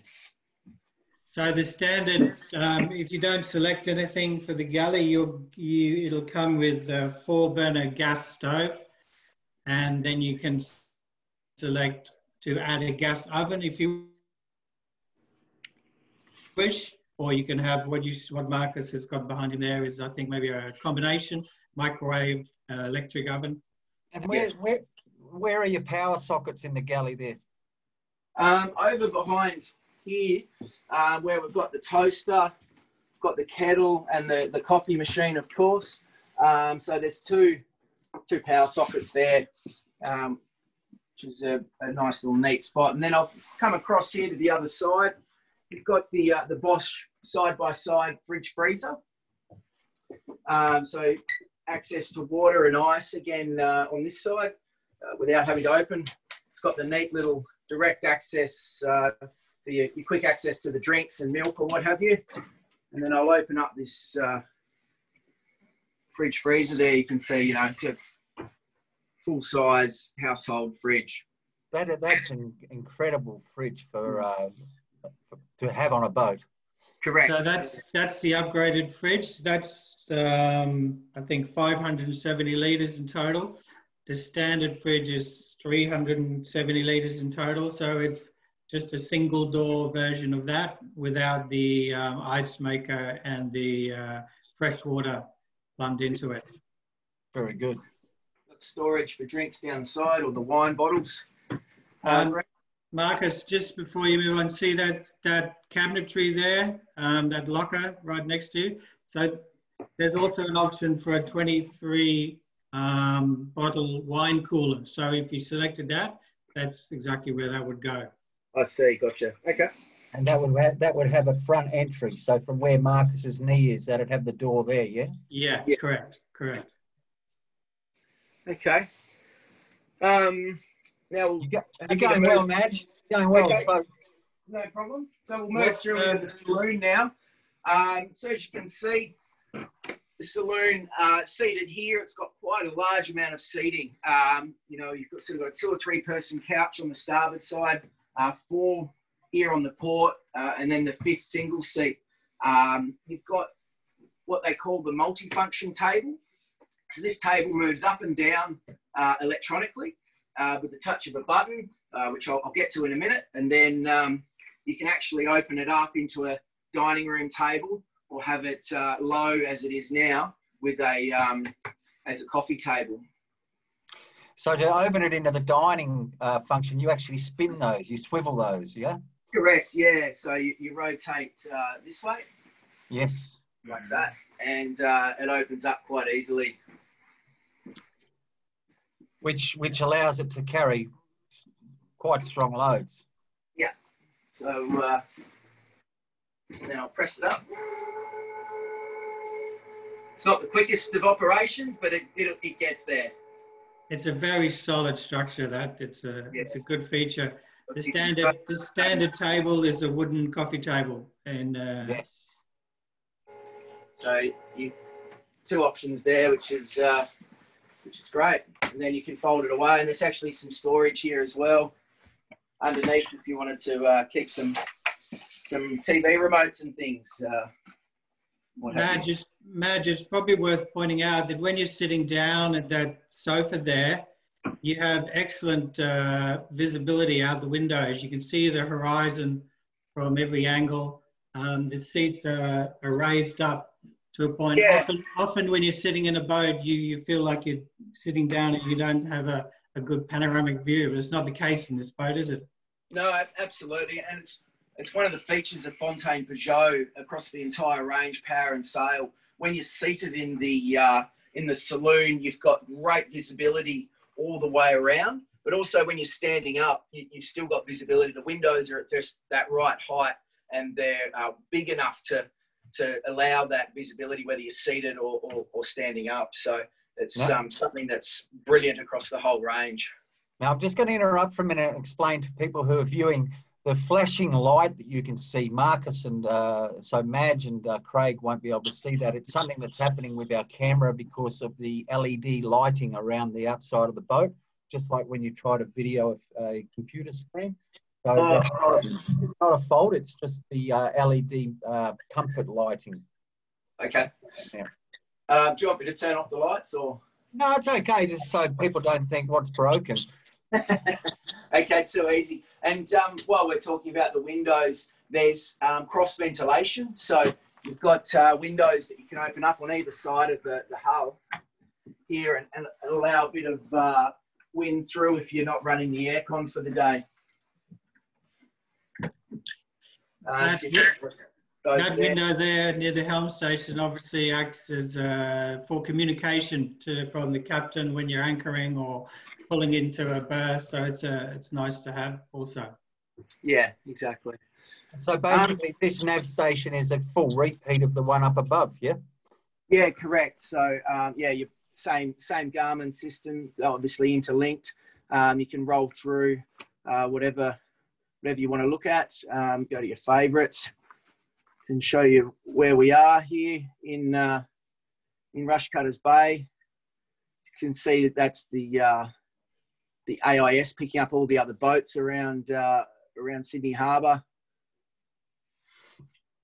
So the standard, if you don't select anything for the galley, it'll come with a 4-burner gas stove, and then you can select to add a gas oven if you. fridge, or you can have what Marcus has got behind him there is, I think, maybe a combination microwave electric oven. And where are your power sockets in the galley there? Over behind here, where we've got the toaster, got the kettle, and the coffee machine, of course. So there's two power sockets there, which is a nice little neat spot. And then I'll come across here to the other side. You've got the Bosch side-by-side fridge freezer. So access to water and ice again on this side without having to open. It's got the neat little direct access for your quick access to the drinks and milk or what have you. And then I'll open up this fridge freezer there. You can see, it's a full-size household fridge. That's an incredible fridge to have on a boat. Correct. So that's the upgraded fridge. That's I think 570 litres in total. The standard fridge is 370 litres in total. So it's just a single door version of that without the ice maker and the fresh water plumbed into it. Very good. Got storage for drinks down the side or the wine bottles. Marcus, just before you move on, see that cabinetry there, that locker right next to you. So there's also an option for a 23 bottle wine cooler. So if you selected that, that's exactly where that would go. I see, gotcha. Okay. And that would have a front entry. So from where Marcus's knee is, that'd have the door there, yeah? Yeah, correct. Okay. Now you're going well, Madge. Going well. Okay. So no problem. So we'll move through into the saloon now. So as you can see, the saloon seated here. It's got quite a large amount of seating. You've got sort of got a 2 or 3 person couch on the starboard side, 4 here on the port, and then the 5th single seat. You've got what they call the multifunction table. So this table moves up and down electronically with the touch of a button, which I'll get to in a minute. And then you can actually open it up into a dining room table or have it low as it is now with as a coffee table. So to open it into the dining function, you actually spin those, you swivel those, yeah? Correct, yeah. So you rotate this way. Yes. Like that. And it opens up quite easily. Which allows it to carry quite strong loads. Yeah. So then I'll press it up. It's not the quickest of operations, but it gets there. It's a very solid structure. It's a good feature. The standard table is a wooden coffee table, and yes. So you 2 options there, which is great. And then you can fold it away, and there's actually some storage here as well underneath if you wanted to keep some TV remotes and things. Madge, it's probably worth pointing out that when you're sitting down at that sofa there, you have excellent visibility out the windows. You can see the horizon from every angle. The seats are raised up to a point. Yeah. Often when you're sitting in a boat, you feel like you're sitting down and you don't have a good panoramic view, but it's not the case in this boat, is it? No, absolutely. And it's one of the features of Fountaine Pajot across the entire range, power and sail. When you're seated in the saloon, you've got great visibility all the way around, but also when you're standing up, you've still got visibility. The windows are at just that right height, and they're big enough to allow that visibility, whether you're seated or standing up. So it's something that's brilliant across the whole range. Now, I'm just going to interrupt for a minute and explain to people who are viewing the flashing light that you can see. Marcus and so Madge and Craig won't be able to see that. It's something that's happening with our camera because of the LED lighting around the outside of the boat, just like when you try to video a computer screen. So it's not a fault, it's just the LED comfort lighting. Okay. Yeah. Do you want me to turn off the lights or? No, it's okay, just so people don't think what's broken. Okay, too easy. And while we're talking about the windows, There's cross ventilation, so you've got windows that you can open up on either side of the hull here and allow a bit of wind through if you're not running the aircon for the day. That window there near the Helm Station obviously acts as for communication from the captain when you're anchoring or pulling into a berth, so it's nice to have also. Yeah, exactly. So basically, this nav station is a full repeat of the one up above, yeah? Yeah, correct. So yeah, your same Garmin system, obviously interlinked. You can roll through whatever you want to look at. Go to your favourites. Can show you where we are here in Rushcutters Bay. You can see that that's the AIS picking up all the other boats around Sydney Harbour.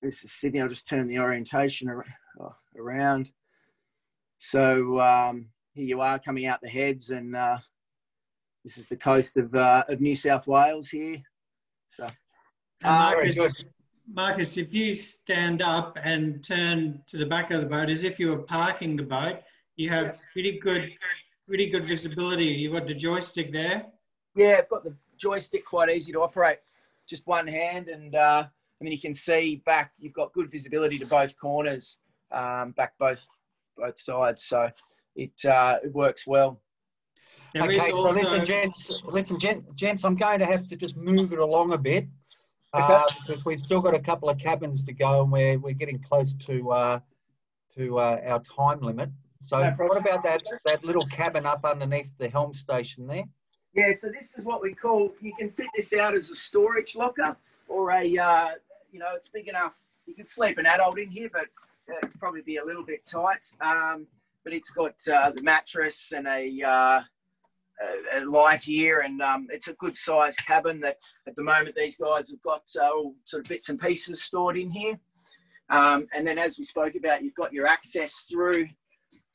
This is Sydney. I'll just turn the orientation around. So here you are coming out the heads, and this is the coast of New South Wales here. So very good. Marcus, if you stand up and turn to the back of the boat as if you were parking the boat, you have pretty good visibility. You've got the joystick there. Yeah, I've got the joystick, quite easy to operate. Just one hand, and then you can see back. You've got good visibility to both corners, back both sides. So it works well. Okay, so listen, gents, I'm going to have to just move it along a bit. Because we've still got a couple of cabins to go, and we're getting close to our time limit. So what about that little cabin up underneath the Helm Station there? Yeah, so this is what we call, you can fit this out as a storage locker, or a it's big enough. You could sleep an adult in here, but it'd probably be a little bit tight. But it's got the mattress and a light here, and it's a good sized cabin that at the moment these guys have got all sort of bits and pieces stored in here. And then, as we spoke about, you've got your access through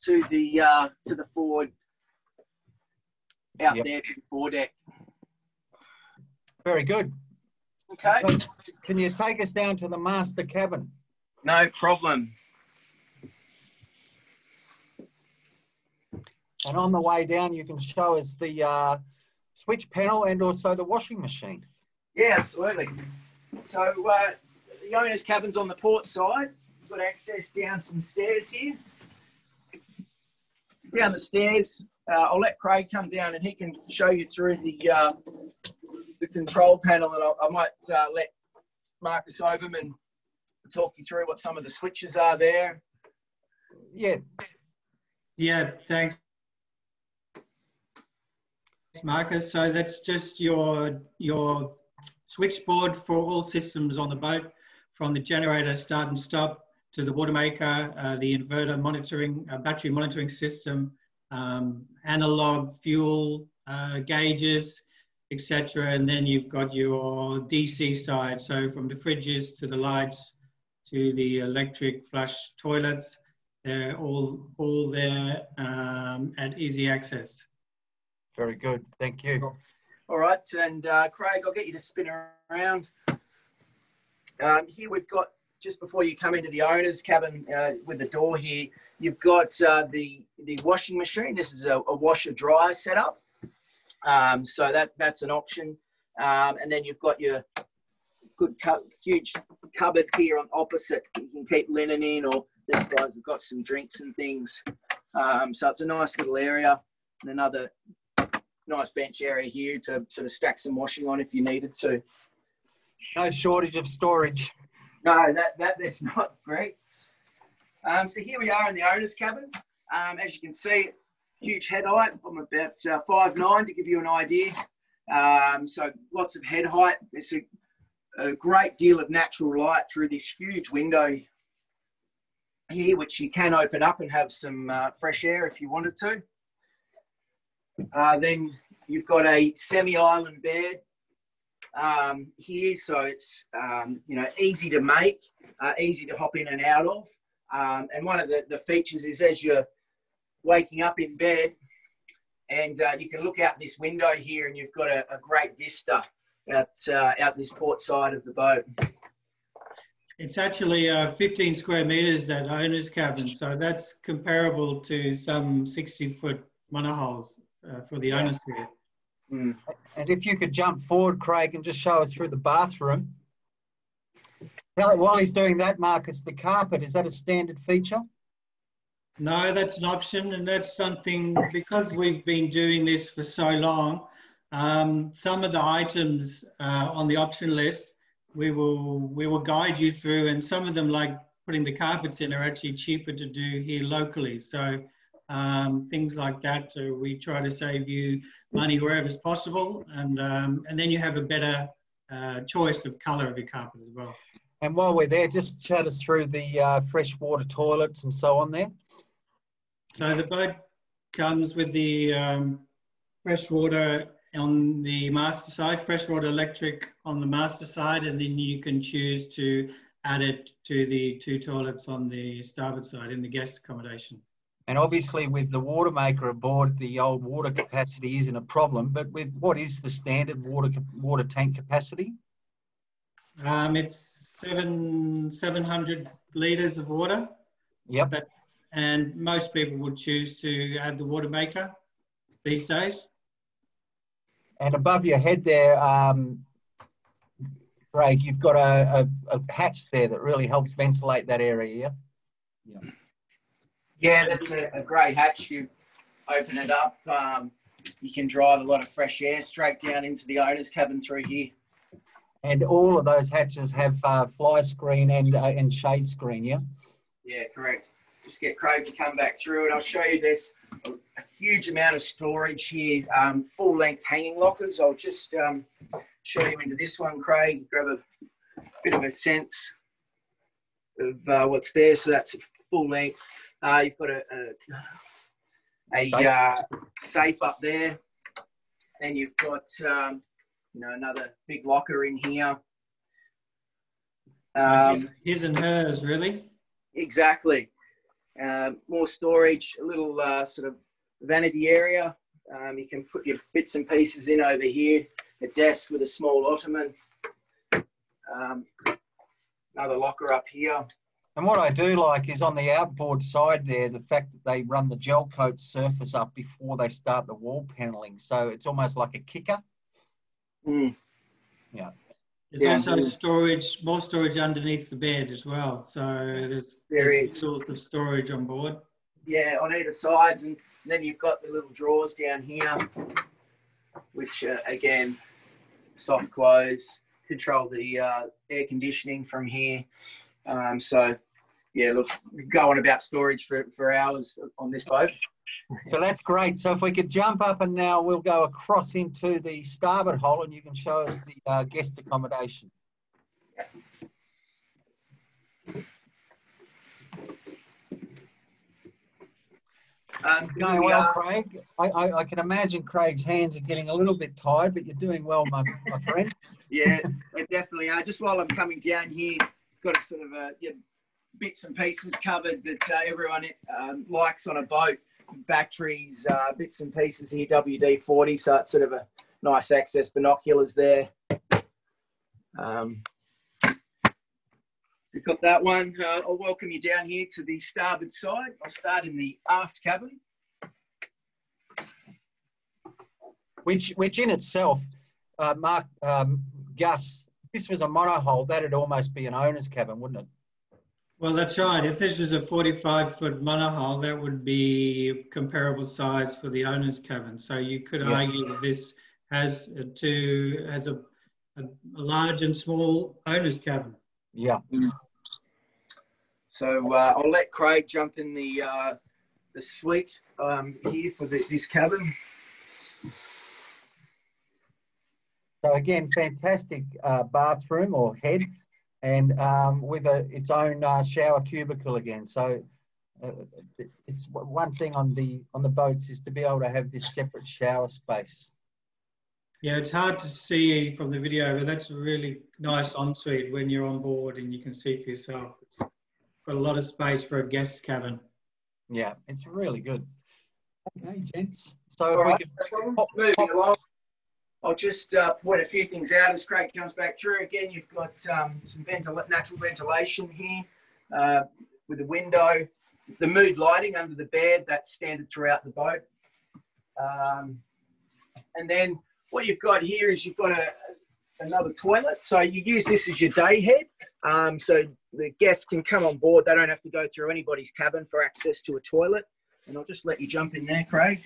to the forward out there to the foredeck. Very good. Okay. So can you take us down to the master cabin? No problem. And on the way down, you can show us the switch panel and also the washing machine. Yeah, absolutely. So the owner's cabin's on the port side. You've got access down some stairs here. Down the stairs, I'll let Craig come down and he can show you through the control panel. And I might let Marcus Overman talk you through what some of the switches are there. Yeah. Yeah, thanks, Marcus. So that's just your switchboard for all systems on the boat, from the generator start and stop to the water maker, the inverter monitoring, battery monitoring system, analog fuel gauges, etc. And then you've got your DC side, so from the fridges to the lights to the electric flush toilets, they're all there at easy access. Very good, thank you. All right, and Craig, I'll get you to spin around. Here we've got, just before you come into the owner's cabin with the door here, you've got the washing machine. This is a washer-dryer setup. So that's an option. And then you've got your good huge cupboards here on opposite. You can keep linen in, or these guys have got some drinks and things. So it's a nice little area, and another nice bench area here to sort of stack some washing on if you needed to. No shortage of storage. No, that's not great. So here we are in the owner's cabin. As you can see, huge head height. I'm about 5'9" to give you an idea. So lots of head height. There's a great deal of natural light through this huge window here, which you can open up and have some fresh air if you wanted to. Then you've got a semi-island bed here, so it's easy to make, easy to hop in and out of. And one of the features is, as you're waking up in bed, and you can look out this window here, and you've got a great vista out this port side of the boat. It's actually 15 square meters, that owner's cabin. So that's comparable to some 60-foot monohulls for the owner's suite. Mm. And if you could jump forward, Craig, and just show us through the bathroom. While he's doing that, Marcus, the carpet, is that a standard feature? No, that's an option, and that's something, because we've been doing this for so long, some of the items on the option list, we will guide you through, and some of them, like putting the carpets in, are actually cheaper to do here locally. So things like that, we try to save you money wherever it's possible, and then you have a better choice of colour of your carpet as well. And while we're there, just chat us through the freshwater toilets and so on there. So the boat comes with the freshwater on the master side, freshwater electric on the master side, and then you can choose to add it to the 2 toilets on the starboard side in the guest accommodation. And obviously with the water maker aboard, the old water capacity isn't a problem, but with what is the standard water tank capacity? It's 700 litres of water. Yep. And most people would choose to add the water maker these days. And above your head there, Craig, you've got a hatch there that really helps ventilate that area, yeah? Yeah, that's a great hatch. You open it up, you can drive a lot of fresh air straight down into the owner's cabin through here. And all of those hatches have fly screen and shade screen, yeah? Yeah, correct. Just get Craig to come back through and I'll show you there's a huge amount of storage here, full length hanging lockers. I'll just show you into this one, Craig, grab a bit of a sense of what's there. So that's full length. You've got a safe up there, and you've got another big locker in here. His and hers, really. Exactly. More storage, a little sort of vanity area. You can put your bits and pieces in over here. A desk with a small ottoman. Another locker up here. And what I do like is on the outboard side there, the fact that they run the gel coat surface up before they start the wall paneling. So it's almost like a kicker. Mm. Yeah. There's also storage, more storage underneath the bed as well. So there's sorts of storage on board. Yeah, on either sides. And then you've got the little drawers down here, which again, soft close, control the air conditioning from here. So yeah, look, we go on about storage for hours on this boat. So that's great. So if we could jump up, and now we'll go across into the starboard hull and you can show us the guest accommodation. Going well, Craig. I can imagine Craig's hands are getting a little bit tired, but you're doing well, my friend. Yeah, they definitely are. Just while I'm coming down here, got a sort of bits and pieces covered that everyone likes on a boat. Batteries, bits and pieces here, WD-40, so it's sort of a nice access. Binoculars there. We've got that one. I'll welcome you down here to the starboard side. I'll start in the aft cabin. Which in itself, Gus, this was a monohull, that'd almost be an owner's cabin, wouldn't it? Well, that's right. If this was a 45-foot monohull, that would be comparable size for the owner's cabin. So you could argue that this has a large and small owner's cabin. Yeah. So I'll let Craig jump in the suite here for this cabin. So again, fantastic bathroom or head, and with its own shower cubicle again. So it's one thing on the boats is to be able to have this separate shower space. Yeah, it's hard to see from the video, but that's a really nice ensuite when you're on board and you can see for yourself. It's got a lot of space for a guest cabin. Yeah, it's really good. Okay, gents. So if we could I'll just point a few things out as Craig comes back through. Again, you've got some natural ventilation here with the window. The mood lighting under the bed, that's standard throughout the boat. And then what you've got here is you've got another toilet. So you use this as your day head. So the guests can come on board. They don't have to go through anybody's cabin for access to a toilet. And I'll just let you jump in there, Craig.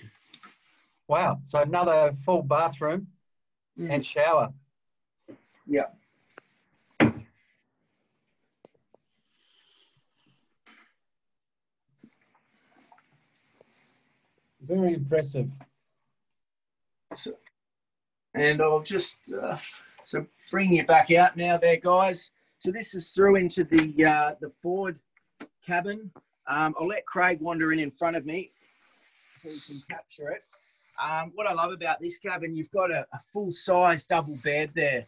Wow. So another full bathroom and shower. Yeah. Very impressive. So, and I'll just so bring you back out now there, guys. So this is through into the forward cabin. I'll let Craig wander in front of me so you can capture it. What I love about this cabin, you've got a full-size double bed there.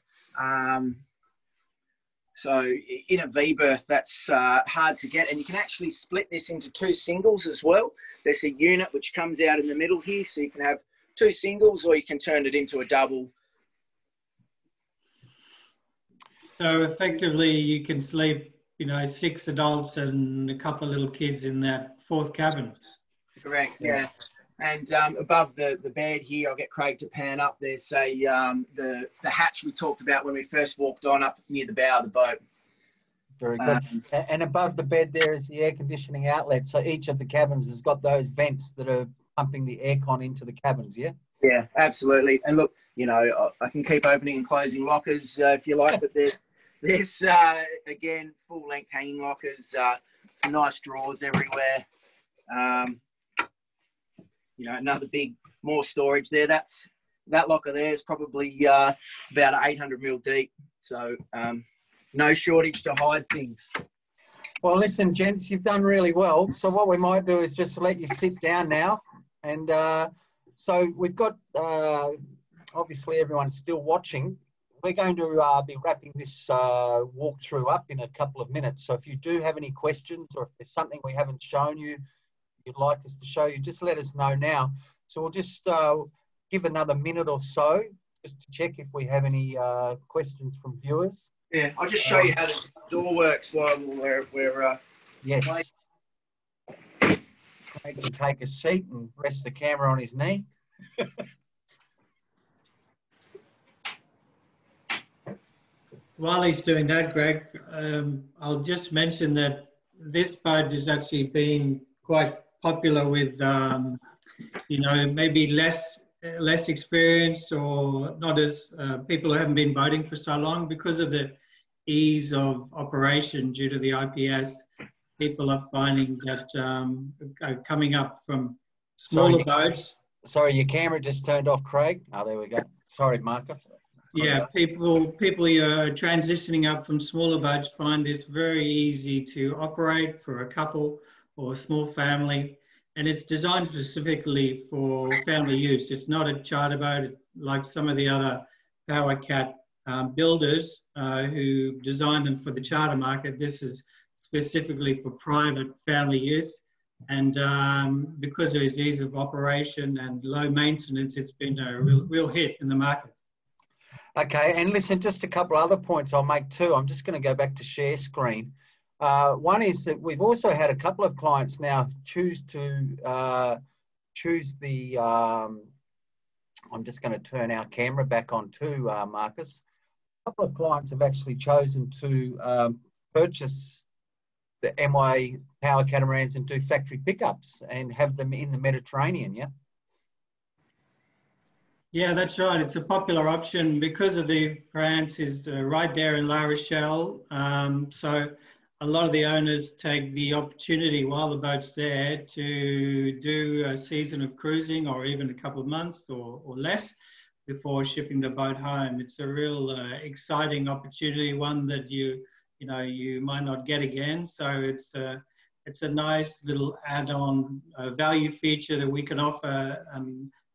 So in a V-berth, that's hard to get. And you can actually split this into two singles as well. There's a unit which comes out in the middle here, so you can have two singles or you can turn it into a double. So effectively you can sleep, 6 adults and a couple of little kids in that fourth cabin. Correct, yeah. And above the bed here, I'll get Craig to pan up. There's the hatch we talked about when we first walked on up near the bow of the boat. Very good. And above the bed there is the air conditioning outlet. So each of the cabins has got those vents that are pumping the aircon into the cabins, yeah? Yeah, absolutely. And look, I can keep opening and closing lockers if you like, but there's again, full-length hanging lockers, some nice drawers everywhere. Another big, more storage there. That locker there is probably about 800 mil deep. So no shortage to hide things. Well, listen, gents, you've done really well. So what we might do is just let you sit down now. And so we've got, obviously everyone's still watching. We're going to be wrapping this walkthrough up in a couple of minutes. So if you do have any questions or if there's something we haven't shown you, you'd like us to show you, just let us know now. So we'll just give another minute or so just to check if we have any questions from viewers. Yeah, I'll just show you how the door works while we're yes. Craig can take a seat and rest the camera on his knee. While he's doing that, Greg, I'll just mention that this boat has actually been quite popular with, maybe less experienced or not as people who haven't been boating for so long because of the ease of operation due to the IPS. People are finding that coming up from smaller boats. Sorry, your camera just turned off, Craig. Oh, there we go. Sorry, Marcus. Yeah, people who are transitioning up from smaller boats find this very easy to operate for a couple or a small family, and it's designed specifically for family use. It's not a charter boat like some of the other Power Cat builders who design them for the charter market. This is specifically for private family use, and because of its ease of operation and low maintenance, it's been a real hit in the market. Okay, and listen, just a couple other points I'll make too. I'm just going to go back to share screen. One is that we've also had a couple of clients now choose the, I'm just going to turn our camera back on too, Marcus. A couple of clients have actually chosen to purchase the MY power catamarans and do factory pickups and have them in the Mediterranean, yeah? Yeah, that's right. It's a popular option because of the France is right there in La Rochelle. So a lot of the owners take the opportunity while the boat's there to do a season of cruising or even a couple of months or less before shipping the boat home. It's a real exciting opportunity, one that you might not get again. So it's a nice little add-on value feature that we can offer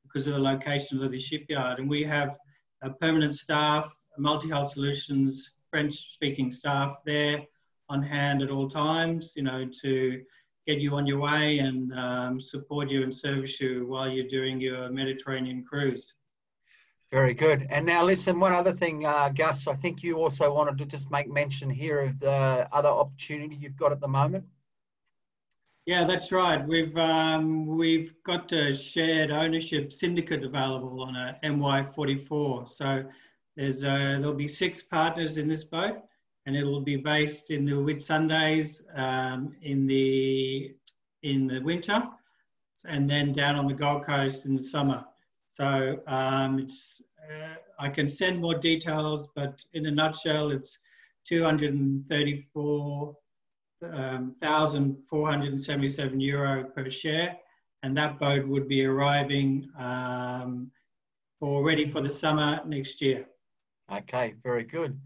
because of the location of the shipyard. And we have a permanent staff, Multihull Solutions, French-speaking staff there on hand at all times, to get you on your way and support you and service you while you're doing your Mediterranean cruise. Very good. And now listen, one other thing, Gus, I think you also wanted to just make mention here of the other opportunity you've got at the moment. Yeah, that's right. We've got a shared ownership syndicate available on a MY44. So there'll be 6 partners in this boat, and it will be based in the Whitsundays in the winter, and then down on the Gold Coast in the summer. So I can send more details, but in a nutshell, it's 234,477 euro per share, and that boat would be arriving ready for the summer next year. Okay, very good.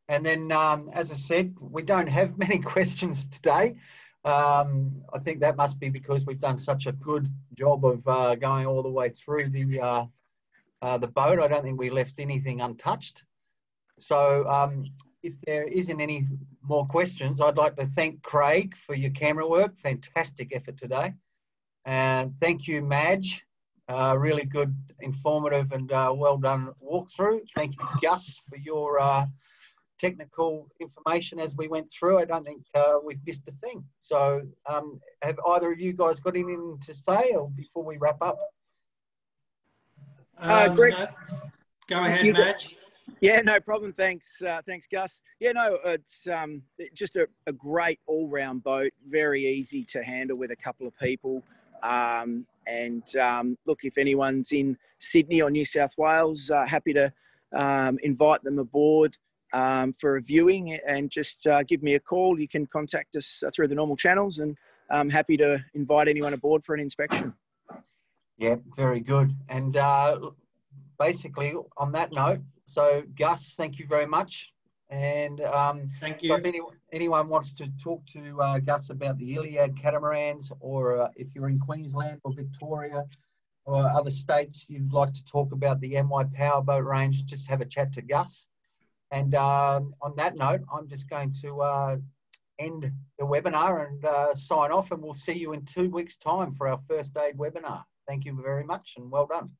And then, as I said, we don't have many questions today. I think that must be because we've done such a good job of going all the way through the boat. I don't think we left anything untouched. So if there isn't any more questions, I'd like to thank Craig for your camera work. Fantastic effort today. And thank you, Madge. Really good, informative and well done walkthrough. Thank you, Gus, for your technical information as we went through. I don't think we've missed a thing. So have either of you guys got anything to say or before we wrap up? Greg, go ahead, Madge. Yeah, no problem. Thanks, Gus. Yeah, no, it's just a great all-round boat, very easy to handle with a couple of people. Look, if anyone's in Sydney or New South Wales, happy to invite them aboard for a viewing, and just give me a call. You can contact us through the normal channels, and I'm happy to invite anyone aboard for an inspection. Yeah, very good. And basically on that note, so Gus, thank you very much. And thank you. So if anyone wants to talk to Gus about the Iliad catamarans, or if you're in Queensland or Victoria or other states, you'd like to talk about the MY powerboat range, just have a chat to Gus. And on that note, I'm just going to end the webinar and sign off, and we'll see you in 2 weeks' time for our first aid webinar. Thank you very much and well done.